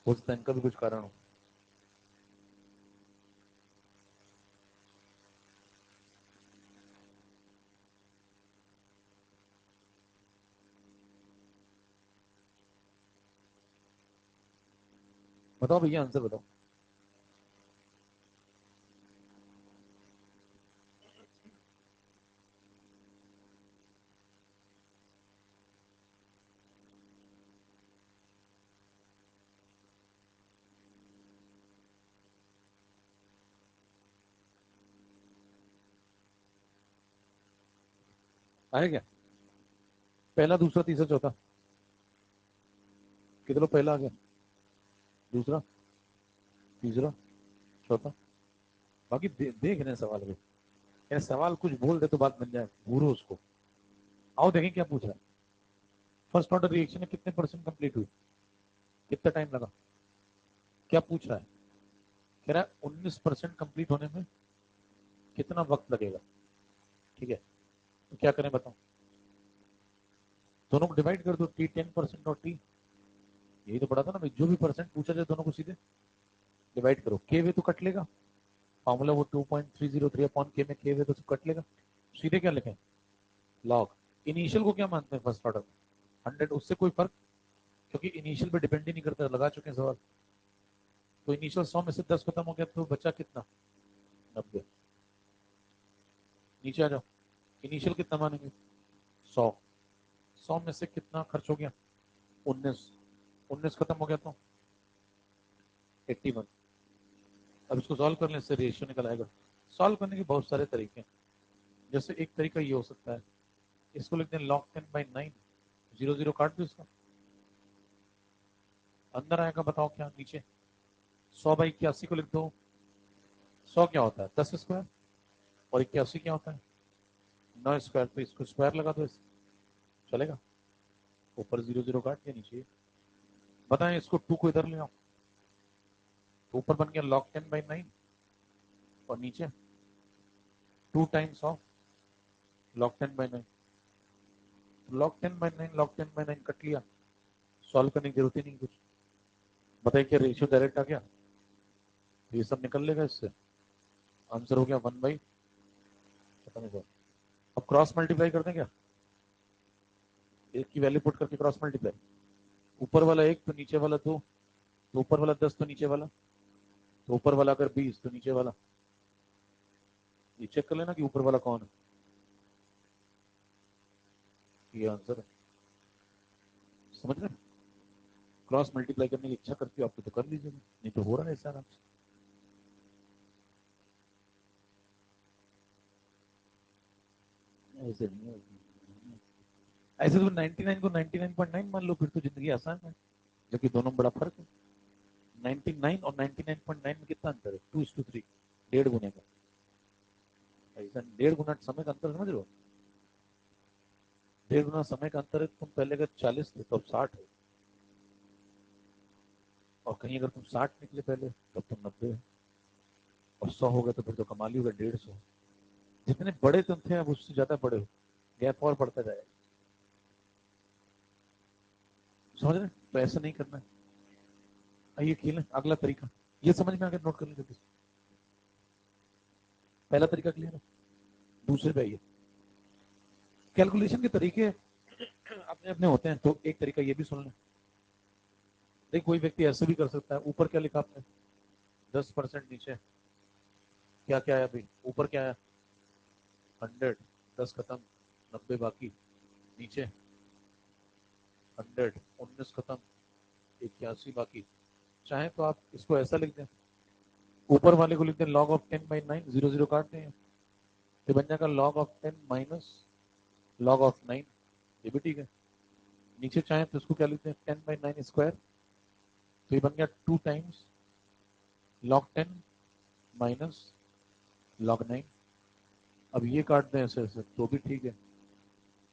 हो सकता है इनका भी कुछ कारण हो। बताओ भैया, आंसर बताओ। आया क्या? पहला, दूसरा, तीसरा, चौथा, कितने लोग पहला आ गया, दूसरा, तीसरा, चौथा। बाकी देख रहे हैं सवाल में, यार सवाल कुछ बोल दे तो बात बन जाए, घूरो उसको। आओ देखें क्या पूछ रहा है। फर्स्ट ऑर्डर रिएक्शन में कितने परसेंट कंप्लीट हुई, कितना टाइम लगा, क्या पूछ रहा है? कह रहा है 19% कंप्लीट होने में कितना वक्त लगेगा। ठीक है, तो क्या करें बताओ? दोनों को डिवाइड कर दो, टी 10% और टी, यही तो पढ़ा था ना भाई, जो भी परसेंट पूछा जाए दोनों को सीधे डिवाइड करो। के वे तो कट लेगा, फॉर्मूला वो 2.303 अपॉन के में के वे तो कट लेगा। सीधे क्या लिखें, लॉग। इनिशियल को क्या मानते हैं फर्स्ट ऑर्डर में 100, उससे कोई फर्क, क्योंकि इनिशियल पे डिपेंड ही नहीं करता, लगा चुके हैं सवाल। तो इनिशियल 100 में से 10 खत्म हो गया तो बचा कितना, 90। नीचे आ जाओ, इनिशियल कितना मानेंगे 100, 100 में से कितना खर्च हो गया 19, 19 खत्म हो गया तो 81। अब इसको सॉल्व कर लें, इससे रेशियो निकल आएगा। सॉल्व करने के बहुत सारे तरीके हैं, जैसे एक तरीका ये हो सकता है, इसको लिखते हैं log 10/9, 0 0 काट दो इसका, अंदर आएगा बताओ क्या, नीचे 100/81 को लिख दो। 100 क्या होता है 10 स्क्वायर, और 81 क्या होता है 9 स्क्वायर, तो इसको स्क्वायर लगा दो, इस चलेगा। ऊपर 0 0 काट के नीचे बताएं, इसको 2 को इधर ले आओ, तो ऊपर बन गया log 10/9, और नीचे 2 times of log 10/9, log 10/9 log 10/9 cut लिया, सॉल्व करने की जरूरत ही नहीं कुछ। बताइए क्या रेशियो डायरेक्ट आ गया, ये सब निकल लेगा इससे, आंसर हो गया 1/, पता नहीं क्या। अब क्रॉस मल्टीप्लाई कर दें क्या, एक की वैल्यू पुट करके क्रॉस मल्टीप्लाई, ऊपर वाला 1 तो नीचे वाला 2, तो ऊपर वाला 10 तो नीचे वाला, तो ऊपर वाला अगर 20 तो नीचे वाला, ये चेक कर लेना कि ऊपर वाला कौन है, ये आंसर है। समझ रहे, क्रॉस मल्टीप्लाई करने की इच्छा करती हो आपको तो कर लीजिएगा, नहीं तो हो रहा है ऐसा आराम से। ऐसे नहीं है, ऐसे तो 99 को 99.9 मान लो, फिर तो जिंदगी आसान है, जबकि दोनों में बड़ा फर्क है। 99 और 99.9 में कितना अंतर है, 2:3, 1.5 गुने का। ऐसा 1.5 गुना समय का अंतर, समझ रहे हो, 1.5 गुना समय का अंतर है। तुम पहले अगर 40 थे तो अब 60 है, और कहीं अगर तुम 60 निकले पहले तब तुम 90 है, और 100 हो गए तो फिर तो कमाल ही होगा 150। जितने बड़े तुम थे अब उससे ज्यादा बड़े हो, गैप और बढ़ता जाएगा, समझ रहे, तो ऐसा नहीं करना है। आइए खेलें अगला तरीका, ये समझ में आ गया, नोट कर लीजिए। पहला तरीका क्लियर है, दूसरे पे आइए। कैलकुलेशन के तरीके अपने अपने होते हैं, तो एक तरीका ये भी सुन लें। देख कोई व्यक्ति ऐसे भी कर सकता है, ऊपर क्या लिखा आपने 10%, नीचे क्या क्या आया भाई, ऊपर क्या आया 100, 10 खत्म 90 बाकी, नीचे 100, 19 खत्म 81 बाकी। चाहे तो आप इसको ऐसा लिख दें, ऊपर वाले को लिख दें log ऑफ 10/9, 0 0 काट दें, तो बन जाएगा log of 10 minus log of 9, ये भी ठीक है। नीचे चाहे तो इसको क्या लिखते हैं 10/9 स्क्वायर, तो ये बन गया 2 टाइम्स log 10 माइनस log 9। अब ये काट दें ऐसे ऐसे तो भी ठीक है।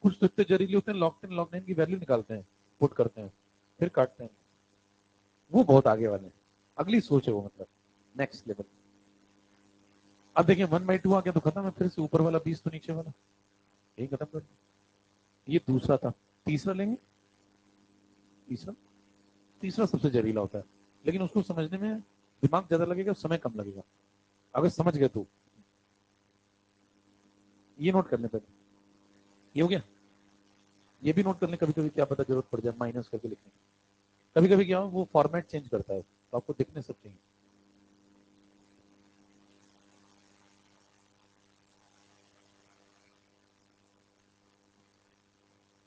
कुछ तो इतने जरिए होते हैं, log 10 log 9 की वैल्यू निकालते हैं, पुट करते हैं, फिर काटते हैं, वो बहुत आगे वाले हैं, अगली सोच है वो, मतलब नेक्स्ट लेवल। अब देखिए 1/2 आ गया तो खत्म है, फिर से ऊपर वाला 20 तो नीचे वाला, यही खत्म कर दिया। ये दूसरा था, तीसरा लेंगे। तीसरा, तीसरा सबसे जहरीला होता है, लेकिन उसको समझने में दिमाग ज्यादा लगेगा, समय कम लगेगा, अगर समझ गए तो। ये नोट करने पहले, ये हो गया। ये भी नोट करने, कभी कभी क्या पता जरूरत पड़ जाए माइनस करके लिखने की। कभी कभी क्या हो, वो फॉर्मेट चेंज करता है, तो आपको दिखने सब चाहिए।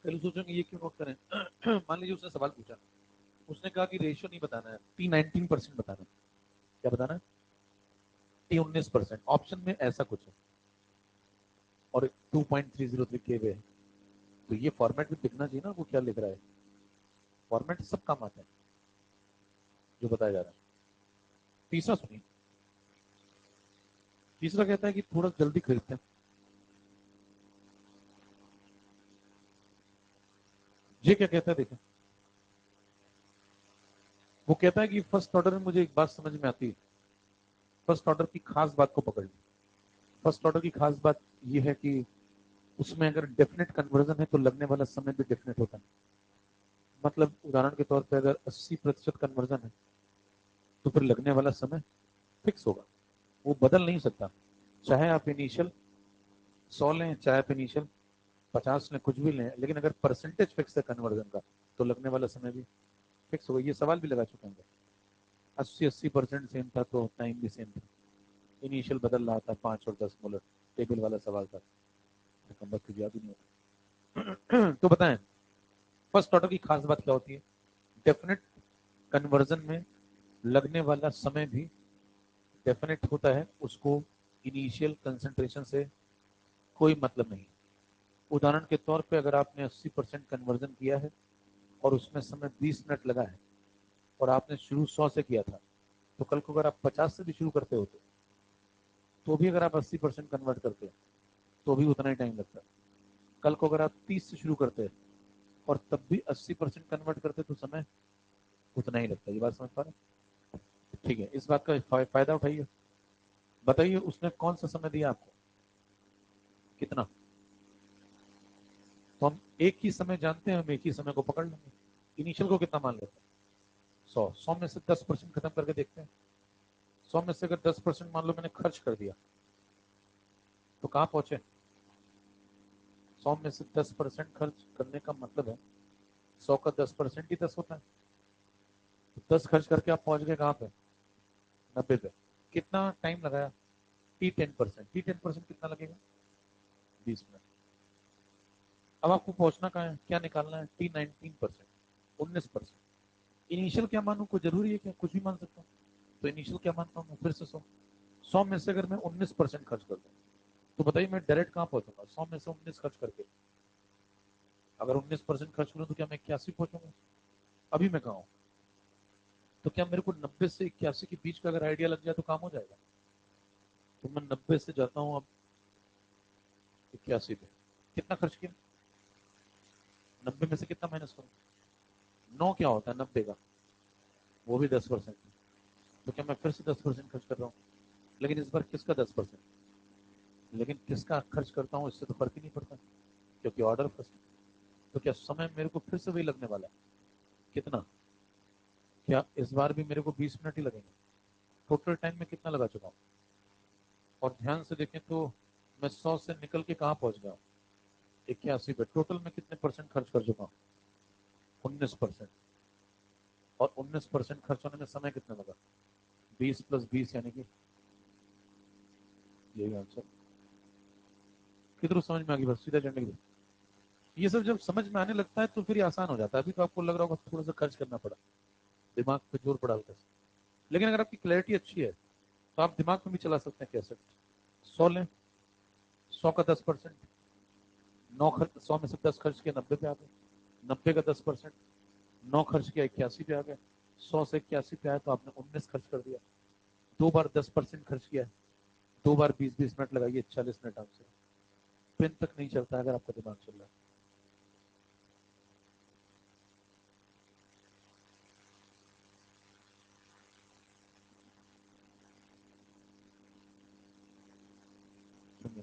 पहले सोचेंगे ये क्यों नोट करें मान लीजिए उसने सवाल पूछा, उसने कहा कि रेशियो नहीं बताना है, T19% बताना है। क्या बताना है, T19%, ऑप्शन में ऐसा कुछ है, और 2.303 के है, तो ये फॉर्मेट भी दिखना चाहिए ना, वो क्या लिख रहा है। फॉर्मेट सब काम आता है जो बताया जा रहा है। तीसरा सुनिए, तीसरा कहता है कि थोड़ा जल्दी खरीदते हैं। ये क्या कहता है देखो, वो कहता है कि फर्स्ट ऑर्डर में मुझे एक बात समझ में आती है, फर्स्ट ऑर्डर की खास बात को पकड़ ली। फर्स्ट ऑर्डर की खास बात ये है कि उसमें अगर डेफिनेट कन्वर्जन है तो लगने वाला समय भी डेफिनेट होता है। मतलब उदाहरण के तौर पर अगर 80% कन्वर्जन है तो फिर लगने वाला समय फिक्स होगा, वो बदल नहीं सकता। चाहे आप इनिशियल 100 लें, चाहे आप इनिशियल 50 लें कुछ भी लें, लेकिन अगर परसेंटेज फिक्स है कन्वर्जन का तो लगने वाला समय भी फिक्स होगा। ये सवाल भी लगा चुके हैं, 80% सेम था तो टाइम भी सेम था, इनिशियल बदल रहा था 5 और 10 मोलर, टेबल वाला सवाल था, नंबर की याद ही नहीं होता। तो बताएं फर्स्ट ऑर्डर की खास बात क्या होती है? डेफिनेट कन्वर्जन में लगने वाला समय भी डेफिनेट होता है, उसको इनिशियल कंसंट्रेशन से कोई मतलब नहीं। उदाहरण के तौर पे अगर आपने 80% कन्वर्जन किया है और उसमें समय 20 मिनट लगा है और आपने शुरू 100 से किया था, तो कल को अगर आप 50 से भी शुरू करते हो तो भी अगर आप 80% कन्वर्ट करते हैं तो भी उतना ही टाइम लगता है। कल को अगर आप 30 से शुरू करते हैं और तब भी 80% कन्वर्ट करते तो समय उतना ही लगता है। ये बात समझ पा रहे हैं? ठीक है, इस बात का फायदा उठाइए। बताइए उसने कौन सा समय दिया आपको, कितना? तो हम एक ही समय जानते हैं, हम एक ही समय को पकड़ लेंगे। इनिशियल को कितना मान लेते हैं? 100 में से 10% खत्म करके देखते हैं। 100 में से अगर 10% मान लो मैंने खर्च कर दिया तो कहां पहुंचे? 100 में से 10% खर्च करने का मतलब है 100 का 10% ही 10 होता है। तो 10 खर्च करके आप पहुंच गए कहां पे? 90 पे। कितना टाइम लगाया? T10% कितना लगेगा? 20 मिनट। अब आपको पहुंचना कहाँ है, क्या निकालना है? T19%, 19%। इनिशियल क्या मानू, कोई जरूरी है क्या? कुछ भी मान सकता हूँ। तो इनिशियल क्या मानता हूँ मैं? फिर से 100 में से अगर मैं 19% खर्च कर दूं तो बताइए मैं डायरेक्ट कहाँ पहुंचूंगा? 100 में से 19 खर्च करके अगर 19% खर्च करूँ तो क्या मैं 81 पहुंचूंगा? अभी मैं कहा हूँ। तो क्या मेरे को 90 से 81 के बीच का अगर आइडिया लग जाए तो काम हो जाएगा? तो मैं 90 से जाता हूँ अब 81 पे। कितना खर्च किया? 90 में से कितना माइनस करूँ? 9 क्या होता है 90 का? वो भी 10%। तो क्या मैं फिर से 10% खर्च कर रहा हूँ? लेकिन इस बार किसका 10%? लेकिन किसका खर्च करता हूँ इससे तो फर्क ही नहीं पड़ता, क्योंकि ऑर्डर फर्स्ट। तो क्या समय मेरे को फिर से वही लगने वाला है? कितना? क्या इस बार भी मेरे को 20 मिनट ही लगेंगे? टोटल टाइम में कितना लगा चुका हूँ? और ध्यान से देखें तो मैं 100 से निकल के कहाँ पहुंच गया हूँ? 81 पे। टोटल में कितने परसेंट खर्च कर चुका हूँ? 19%। और 19% खर्च होने में समय कितना लगा? 20 + 20 यानी कि यही आंसर। किधर समझ में आ गई? बस सीधा चढ़ने की। ये सब जब समझ में आने लगता है तो फिर आसान हो जाता है। अभी तो आपको लग रहा होगा थोड़ा सा खर्च करना पड़ा, दिमाग पे जोर पड़ा हल्का सा। लेकिन अगर आपकी क्लैरिटी अच्छी है तो आप दिमाग में भी चला सकते हैं कैसे। 100 लें, 100 का 10%, 100 में से 10 खर्च किया 90 पे आ गए। 90 का 10%, 9 खर्च किया 81 पे आ गए। 100 से 81 पे आया तो आपने 19 खर्च कर दिया। 2 बार 10% खर्च किया, 2 बार 20-20 मिनट लगाइए, 40 मिनट आपसे। पेन तक नहीं चलता अगर आपका दिमाग चल रहा है।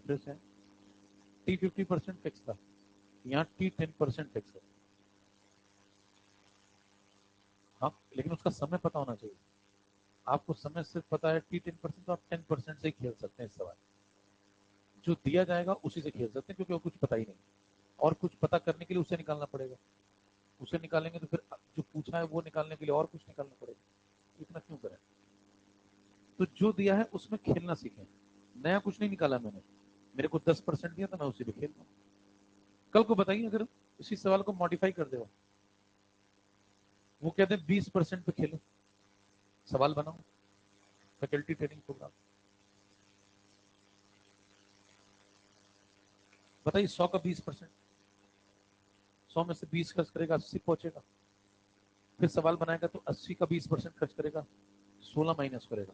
फिर से T50% फिक्स था, यहाँ T10% फिक्स है। हाँ, लेकिन उसका समय पता होना चाहिए। आपको समय सिर्फ पता है T10%, तो आप 10% से ही खेल सकते हैं इस सवाल। जो दिया जाएगा उसी से खेल सकते हैं, क्योंकि वो कुछ पता ही नहीं। और कुछ पता करने के लिए उसे निकालना पड़ेगा। उसे निकालेंगे तो फिर जो पूछा है वो निकालने के लिए और कुछ निकालना पड़ेगा। इतना क्यों करें? तो जो दिया है उसमें खेलना सीखें। नया कुछ नहीं निकाला मैंने, मेरे को 10% दिया था, मैं उसी पे खेल रहा हूँ। कल को बताइए अगर इसी सवाल को मॉडिफाई कर दे, वो कहते हैं 20% पे खेलो, सवाल बनाओ, फैकल्टी ट्रेनिंग प्रोग्राम। बताइए 100 का 20%, 100 में से 20 खर्च करेगा 80 पहुंचेगा। फिर सवाल बनाएगा तो 80 का 20% खर्च करेगा, 16 माइनस करेगा।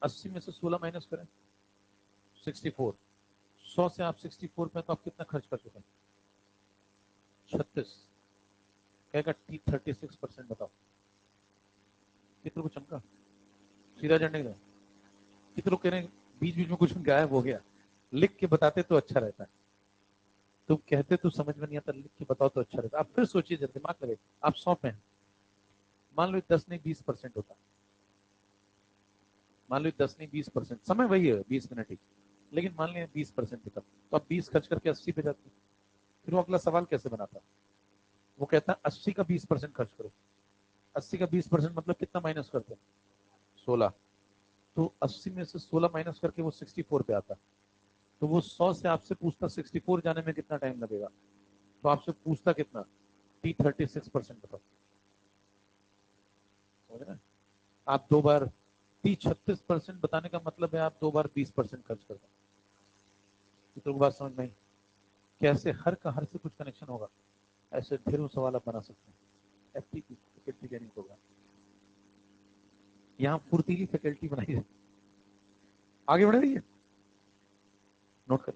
80 में से 16 माइनस करें, 64। 100 से आप 64 पे तो आप कितना खर्च कर चुके हैं? 36। कहेगा T36%। बताओ कितने को चमका? सीधा चढ़ने का। कितने लोग कह रहे हैं बीच बीच में कुछ गायब हो गया? लिख के बताते तो अच्छा रहता है। तुम कहते तो समझ में नहीं आता, लिख के बताओ तो अच्छा रहता। आप फिर सोचिए, जब दिमाग लगे। आप 100 पे हैं, मान लो 10 नहीं 20% होता, मान लो 10 नहीं 20%, समय वही है 20 मिनट ही, लेकिन मान लिया 20% होता तो आप 20 खर्च करके 80 पे जाते। फिर वो अगला सवाल कैसे बनाता है? वो कहता है 80 का 20% खर्च करो। 80 का 20% मतलब कितना माइनस करते हैं? 16। तो 80 में से 16 माइनस करके वो 64 पे आता। तो वो 100 से आपसे पूछता 64 जाने में कितना टाइम लगेगा, तो आपसे पूछता कितना? T36% बताओ। समझ रहे हैं? आप दो बार T36% बताने का मतलब है आप दो बार 20% खर्च करते हैं। तो बात समझ में आई? कैसे हर का हर से कुछ कनेक्शन होगा, ऐसे ढेरों सवाल आप बना सकते हैं। एफटी की फैकल्टी ट्रेनिंग प्रोग्राम, यहाँ फुर्तीली फैकल्टी बनाई है। आगे बढ़ रही है, नोट कर।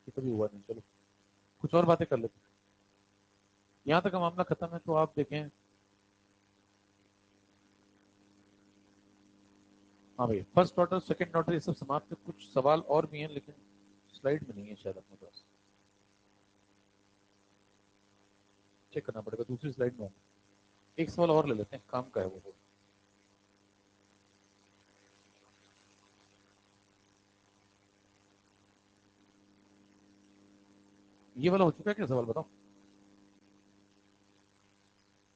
ये कभी हुआ नहीं, चलो कुछ और बातें कर लेते हैं। यहाँ तक का मामला खत्म है। तो आप देखें, हाँ भाई, फर्स्ट ऑर्डर सेकंड ऑर्डर ये सब समाप्त है। कुछ सवाल और भी हैं लेकिन स्लाइड में नहीं है शायद अपने पास, चेक करना पड़ेगा, दूसरी स्लाइड में है। एक सवाल और ले लेते हैं, काम का है वो। ये वाला हो चुका है क्या सवाल, बताओ?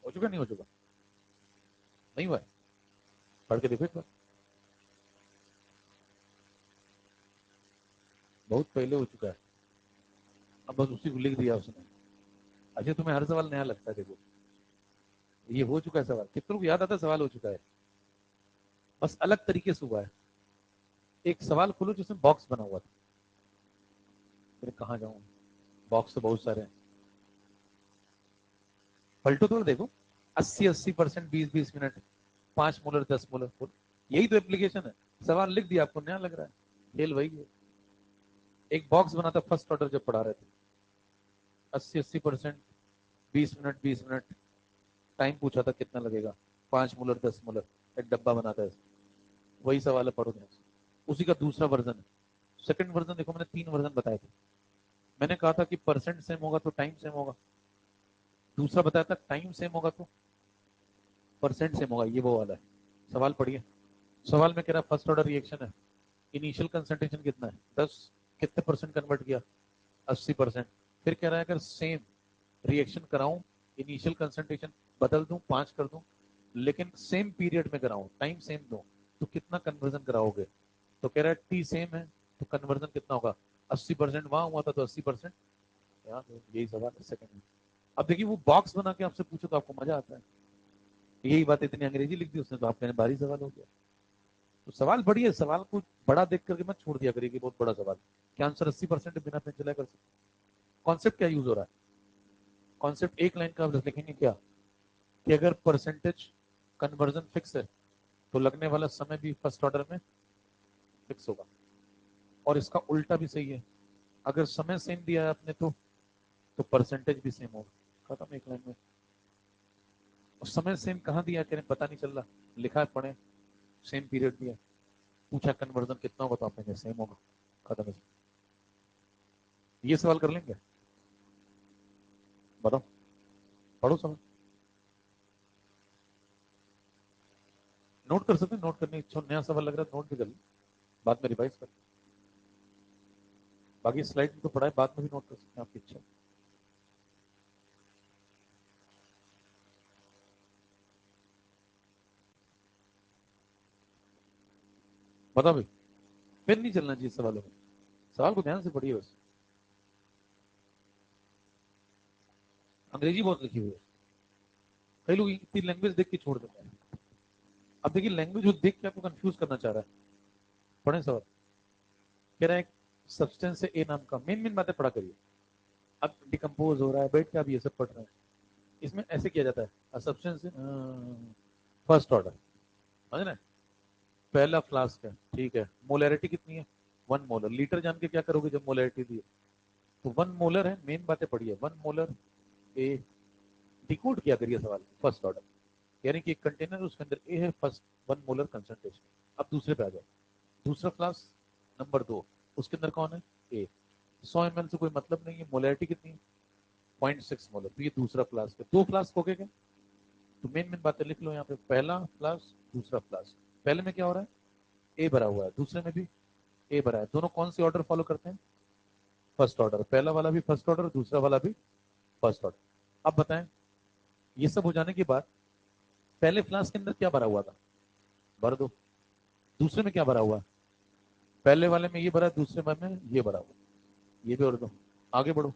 हो चुका नहीं हो चुका? नहीं हुआ है? पढ़ के देखो एक बार, बहुत पहले हो चुका है। अब बस उसी को लिख दिया उसने। अच्छा, तुम्हें हर सवाल नया लगता है? देखो, ये हो चुका है सवाल, कितनों को याद आता है सवाल हो चुका है, बस अलग तरीके से हुआ है। एक सवाल खोलो जिसमें बॉक्स बना हुआ था, फिर कहाँ जाऊं, बॉक्स तो बहुत सारे हैं। पलटो तो देखो, 80-80%, 20-20 मिनट, 5 मोलर 10 मोलर, यही तो एप्लीकेशन है। सवाल लिख दिया, आपको नया लग रहा है, खेल वही है। एक बॉक्स बना था फर्स्ट ऑर्डर जब पढ़ा रहे थे, 80-80%, 20 मिनट 20 मिनट, टाइम पूछा था कितना लगेगा, 5 मोलर 10 मोलर, एक डब्बा बनाता है। वही सवाल है, पढ़ो ध्यान से। उसी का दूसरा वर्जन है। सेकंड वर्जन देखो, मैंने 3 वर्जन बताए थे। मैंने कहा था कि परसेंट सेम होगा तो टाइम सेम होगा, दूसरा बताया था टाइम सेम होगा तो परसेंट सेम होगा, ये वो वाला है। सवाल पढ़िए। सवाल में कह रहा फर्स्ट ऑर्डर रिएक्शन है, इनिशियल कंसंट्रेशन कितना है 10, कितने परसेंट कन्वर्ट किया 80%। फिर कह रहा है अगर सेम रिएक्शन कराऊं, इनिशियल कंसंट्रेशन बदल दूं 5 कर दूं, लेकिन सेम पीरियड में कराऊं, टाइम सेम दूं, तो कितना कन्वर्जन कराओगे? तो कह रहा है टी सेम है तो कन्वर्जन कितना होगा? 80% वहां हुआ था तो 80%। यही सवाल है सेकंड में। अब देखिए, वो बॉक्स बना के आपसे पूछो तो आपको मजा आता है। यही बात इतनी अंग्रेजी लिख दी उसने तो आप कहने भारी सवाल हो गया। तो सवाल बढ़िया, सवाल को बड़ा देख करके मत छोड़ दिया करिए कि बहुत बड़ा सवाल, क्या आंसर 80% बिना पेन चलाए कर सकते? कॉन्सेप्ट क्या यूज हो रहा है? कॉन्सेप्ट एक लाइन का आप लिखेंगे क्या, कि अगर परसेंटेज कन्वर्जन फिक्स है तो लगने वाला समय भी फर्स्ट ऑर्डर में फिक्स होगा। और इसका उल्टा भी सही है, अगर समय सेम दिया है आपने तो परसेंटेज भी सेम होगा। खत्म, एक लाइन में। और समय सेम कहाँ दिया करें पता नहीं चल रहा, लिखा है पढ़े, सेम पीरियड दिया, पूछा कन्वर्जन कितना होगा तो आपने सेम होगा। खत्म है। ये सवाल कर लेंगे, बताओ, पढ़ो समय। नोट कर सकते हैं, नोट करने की इच्छा, नया सवाल लग रहा है नोट भी कर लो, बाद में रिवाइज कर। बाकी स्लाइड में तो पढ़ा है, बाद में भी नोट कर सकते हैं, आपकी इच्छा। बताओ भाई, पेन नहीं चलना चाहिए सवालों में, सवाल को ध्यान से पढ़िए बस। अंग्रेजी बहुत लिखी हुई है, कई लोग इतनी लैंग्वेज देख के छोड़ देते हैं। अब देखिए, लैंग्वेज वो देख के आपको कंफ्यूज करना चाह रहा है। पढ़े सवाल, कह रहा है सब्सटेंस से ए नाम का, मेन मेन बातें पढ़ा करिए। अब डिकम्पोज हो रहा है, बैठ के आप ये सब पढ़ रहे हैं, इसमें ऐसे किया जाता है। सब्सटेंस फर्स्ट ऑर्डर, समझ रहे? पहला फ्लास्क है, ठीक है, मोलैरिटी कितनी है 1 मोलर, लीटर जान के क्या करोगे जब मोलैरिटी दी है? तो 1 मोलर है, मेन बातें पढ़िए, 1 मोलर ए, डिकोड किया करिए सवाल फर्स्ट ऑर्डर, यानी कि एक कंटेनर उसके अंदर ए है, फर्स्ट 1 मोलर कंसंट्रेशन। अब दूसरे पे आ जाओ, दूसरा फ्लास्क नंबर 2 उसके अंदर कौन है, ए। 100 ml से कोई मतलब नहीं है, मोलैरिटी कितनी है, 0.6 मोलर। तो ये दूसरा फ्लास्क है। 2 फ्लास्क हो गए क्या? तो मेन मेन बातें लिख लो यहाँ पे, पहला फ्लास्क दूसरा फ्लास्क। पहले में क्या हो रहा है, ए भरा हुआ है, दूसरे में भी ए भरा है। दोनों कौन सी ऑर्डर फॉलो करते हैं, फर्स्ट ऑर्डर। पहला वाला भी फर्स्ट ऑर्डर, दूसरा वाला भी फर्स्ट ऑर्डर। अब बताएं, ये सब हो जाने के बाद पहले फ्लास्क के अंदर क्या भरा हुआ था, भर दो। दूसरे में क्या भरा हुआ है, पहले वाले में ये भरा है, दूसरे वाले में ये भरा हुआ है, ये भी भर दो। आगे बढ़ो,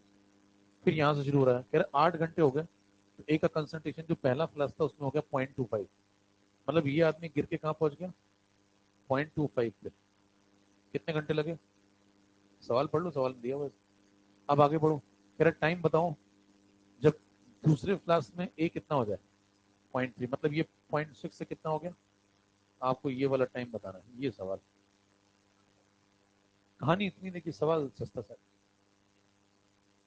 फिर यहां से शुरू हो रहा है, कह रहे 8 घंटे हो गए। तो ए का कंसंट्रेशन जो पहला फ्लास्क था उसमें हो गया 0.25, मतलब ये आदमी गिर के कहां पहुंच गया, 0.25 पे। कितने घंटे लगे, सवाल पढ़ लो, सवाल दिया बस। अब आगे बढ़ो, कह रहा टाइम बताओ जब दूसरे फ्लास्क में ए कितना हो जाए, 0.3, मतलब ये 0.6 से कितना हो गया, आपको ये वाला टाइम बताना है। ये सवाल, कहानी इतनी देखिए, सवाल सस्ता सा।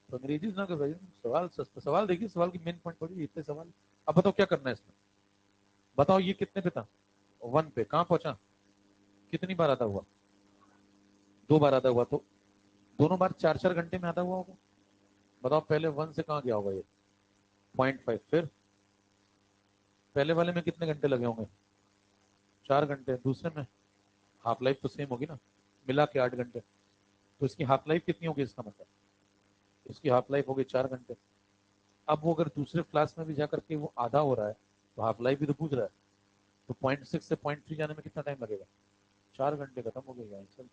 तो अंग्रेजी ना कर भाई, सवाल सस्ता। सवाल देखिए, सवाल की मेन पॉइंट पढ़िए, इतने सवाल। अब बताओ क्या करना है इसमें, बताओ ये कितने पे था, 1 पे। कहां पहुंचा, कितनी बार आधा हुआ, 2 बार आधा हुआ। तो दोनों बार 4-4 घंटे में आधा हुआ होगा। बताओ पहले 1 से कहां गया होगा ये, 0.5। फिर पहले वाले में कितने घंटे लगे होंगे, 4 घंटे। दूसरे में हाफ लाइफ तो सेम होगी ना, मिला के 8 घंटे। तो इसकी हाफ लाइफ कितनी होगी, इसका मतलब इसकी हाफ लाइफ होगी 4 घंटे। अब वो अगर दूसरे क्लास में भी जाकर के वो आधा हो रहा है, तो हाफ लाइफ भी तो पूछ रहा है। तो 0.6 से 0.3 जाने में कितना टाइम लगेगा, 4 घंटे। खत्म हो गया आंसर।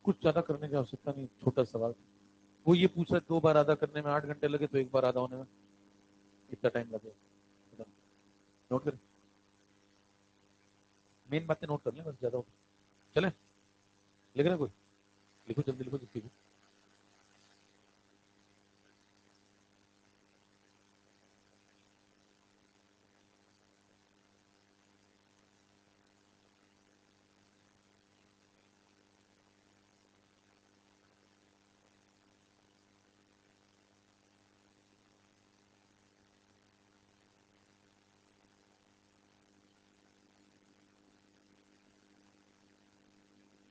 कुछ ज्यादा करने की आवश्यकता नहीं, छोटा सवाल। वो ये पूछ रहा है 2 बार आधा करने में 8 घंटे लगे, तो 1 बार आधा होने में कितना टाइम लगेगा। नोट कर, मेन बातें नोट कर लें बस, ज्यादा चले। लिख रहे कोई, लिखो जल्दी, लिखो जल्दी।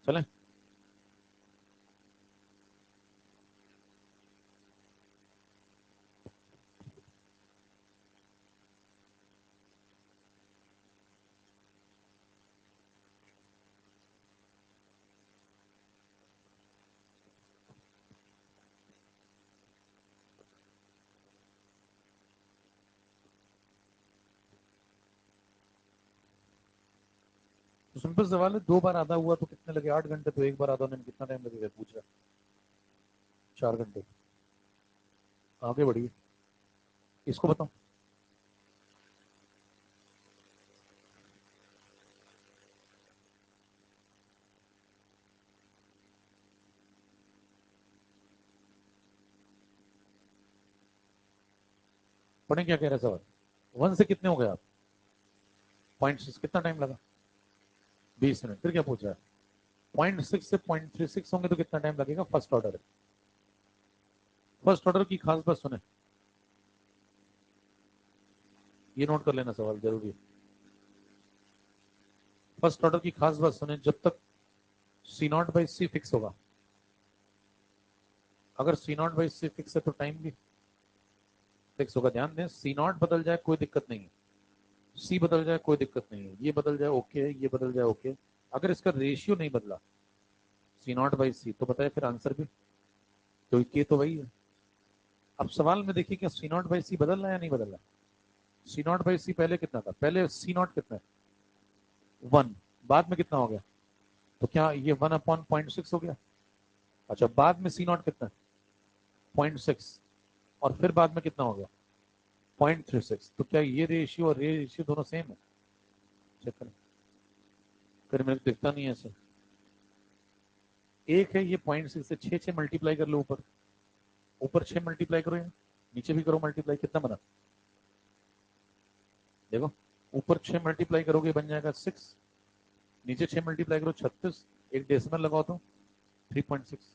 चले, तो सिंपल सवाल है, 2 बार आधा हुआ तो कितने लगे, 8 घंटे। तो 1 बार आधा होने में कितना टाइम लगेगा, पूछ रहा है, 4 घंटे। आगे बढ़िए, इसको बताओ। पढ़े क्या कह रहे हैं सवाल, 1 से कितने हो गए आप, 0.6, कितना टाइम लगा, 20 मिनट। फिर क्या पूछ रहा है, 0.6 से 0.36 होंगे तो कितना टाइम लगेगा, फर्स्ट ऑर्डर है। फर्स्ट ऑर्डर की खास बात सुने, ये नोट कर लेना, सवाल जरूरी है। फर्स्ट ऑर्डर की खास बात सुने, जब तक C0/C फिक्स होगा, अगर C0/C फिक्स है तो टाइम भी फिक्स होगा। ध्यान दें, C0 बदल जाए कोई दिक्कत नहीं है, सी बदल जाए कोई दिक्कत नहीं है, ये बदल जाए ओके है, ये बदल जाए ओके। अगर इसका रेशियो नहीं बदला, C0/C, तो बताए फिर आंसर भी, तो के तो वही है। अब सवाल में देखिए, क्या C0/C बदल रहा है या नहीं बदल रहा। C0/C पहले कितना था, पहले C0 कितना है, 1। बाद में कितना हो गया, तो क्या ये 1/0.6 हो गया। अच्छा, बाद में C0 कितना है, 0.6, और फिर बाद में कितना हो गया, 0.36। तो क्या ये रेशियो और ये रेशियो दोनों सेम है, चेक करें। फिर मेरे को दिखता नहीं है ऐसे, एक है ये 0.6 से 6 मल्टीप्लाई कर लो, ऊपर ऊपर 6 मल्टीप्लाई करो, यहाँ नीचे भी करो मल्टीप्लाई, कितना बना देखो। ऊपर 6 मल्टीप्लाई करोगे बन जाएगा 6, नीचे 6 मल्टीप्लाई करो 36, एक डेसिमल लगाओ तो 3.6।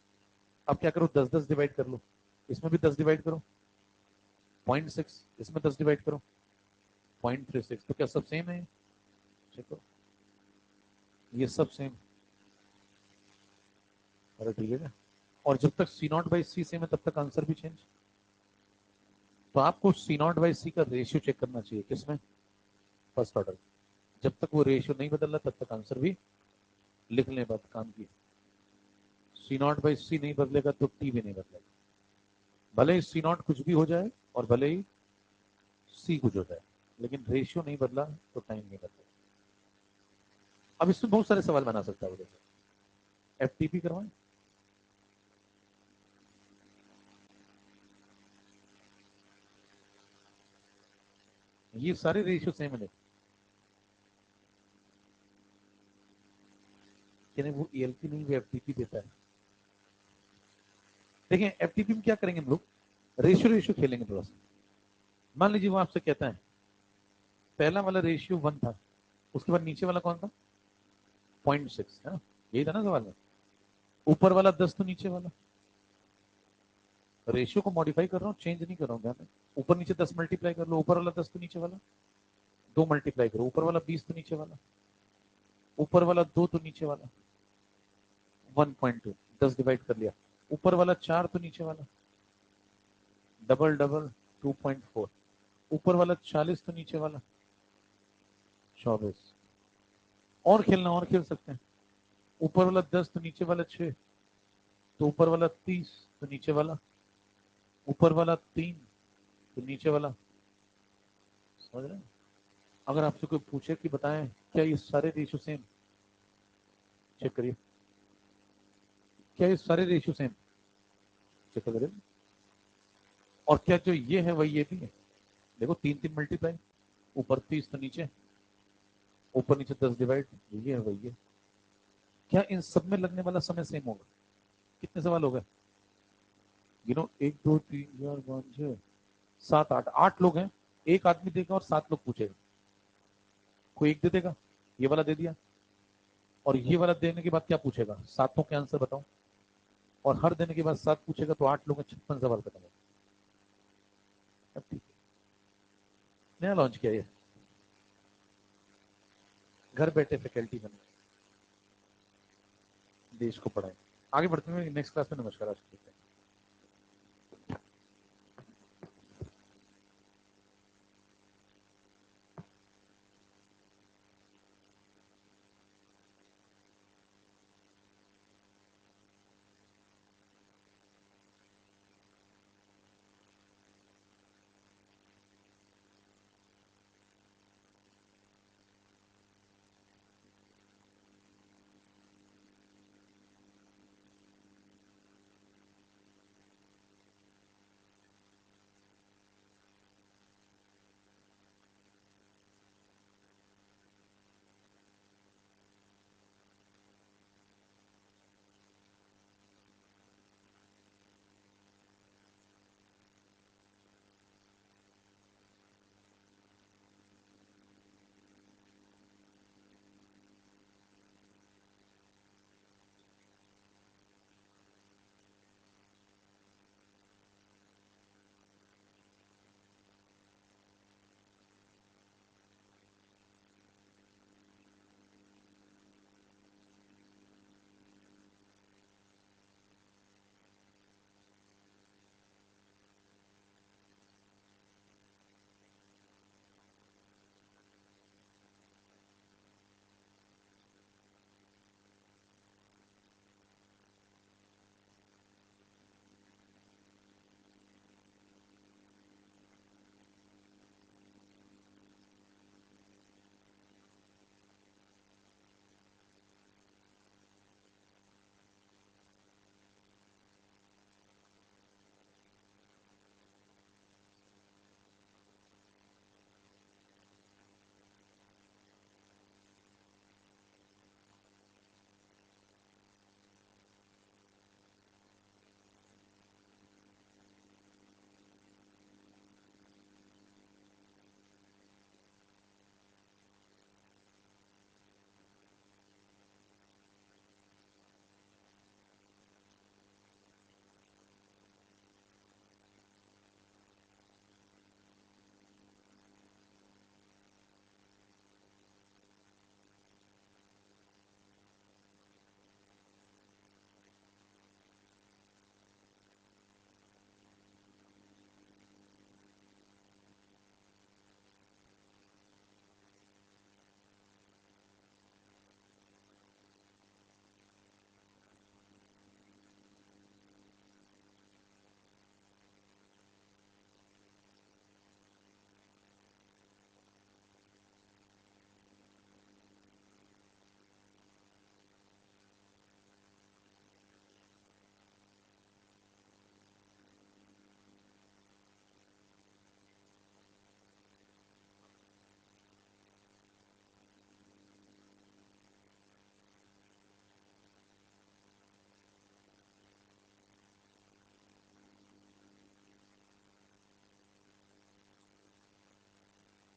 अब क्या करो, 10-10 डिवाइड कर लो, इसमें भी 10 डिवाइड करो, 0.6, इसमें 10 डिवाइड करो, 0.36। तो क्या सब सेम है, चेक करो, ये सब सेम। अरे ठीक है। और जब तक सी नॉट बाई सी सेम है तब तक आंसर भी चेंज। तो आपको सी नॉट बाई सी का रेशियो चेक करना चाहिए किसमें, फर्स्ट ऑर्डर। जब तक वो रेशियो नहीं बदल रहा तब तक आंसर भी लिख लें, बात काम की। सी नॉट बाई सी नहीं बदलेगा तो टी भी नहीं बदलेगा, भले ही सी नॉट कुछ भी हो जाए और भले ही सी कुछ हो जाए, लेकिन रेशियो नहीं बदला तो टाइम नहीं बदलेगा। अब इसमें बहुत सारे सवाल बना सकता है। एफटीपी करवाएं, ये सारे रेशियो सेम है, यानी वो ईएलपी नहीं, वो एफटीपी देता है। देखिए एफटीपी में क्या करेंगे हम लोग, रेशियो रेशियो खेलेंगे थोड़ा सा। मान लीजिए वो आपसे कहता है पहला वाला रेशियो 1 था, उसके बाद नीचे वाला कौन था, 0.6 है ना, यही था ना सवाल में। ऊपर वाला 10 तो नीचे वाला, रेशियो को मॉडिफाई कर रहा हूँ, चेंज नहीं कर रहा हूँ ध्यान। ऊपर नीचे 10 मल्टीप्लाई कर लो, ऊपर वाला 10 तो नीचे वाला 2 मल्टीप्लाई करो, ऊपर वाला 20 तो नीचे वाला, ऊपर वाला 2 तो नीचे वाला 1.2, 10 डिवाइड कर लिया, ऊपर वाला 4 तो नीचे वाला डबल डबल 2.4, ऊपर वाला 40 तो नीचे वाला 24। और खेलना, और खेल सकते हैं। ऊपर वाला 10 तो नीचे वाला 6, तो ऊपर वाला 30 तो नीचे वाला, ऊपर वाला 3 तो नीचे वाला। समझ रहे हैं? अगर आपसे कोई पूछे कि बताएं क्या ये सारे रेशियो सेम, चेक करिए, क्या ये सारे रेशियो सेम, चेक करिए। और क्या जो ये है वही ये भी है, देखो 3 3 मल्टीप्लाई, ऊपर 30 तो नीचे, ऊपर नीचे 10 डिवाइड, ये है वही है। क्या इन सब में लगने वाला समय सेम होगा? कितने सवाल हो गए गिनो, 1 2 3 4 5 6 7 8, 8 लोग हैं, एक आदमी देगा और 7 लोग पूछेगा। कोई एक दे देगा, ये वाला दे दिया, और ये वाला देने के बाद क्या पूछेगा, सातों के आंसर बताओ, और हर देने के बाद 7 पूछेगा, तो 8 लोग 56 सवाल खत्म हो। अब ठीक है, नया लॉन्च किया ये, घर बैठे फैकल्टी बने, देश को पढ़ाए। आगे बढ़ते हुए नेक्स्ट क्लास में, नमस्कार, आज ठीक है।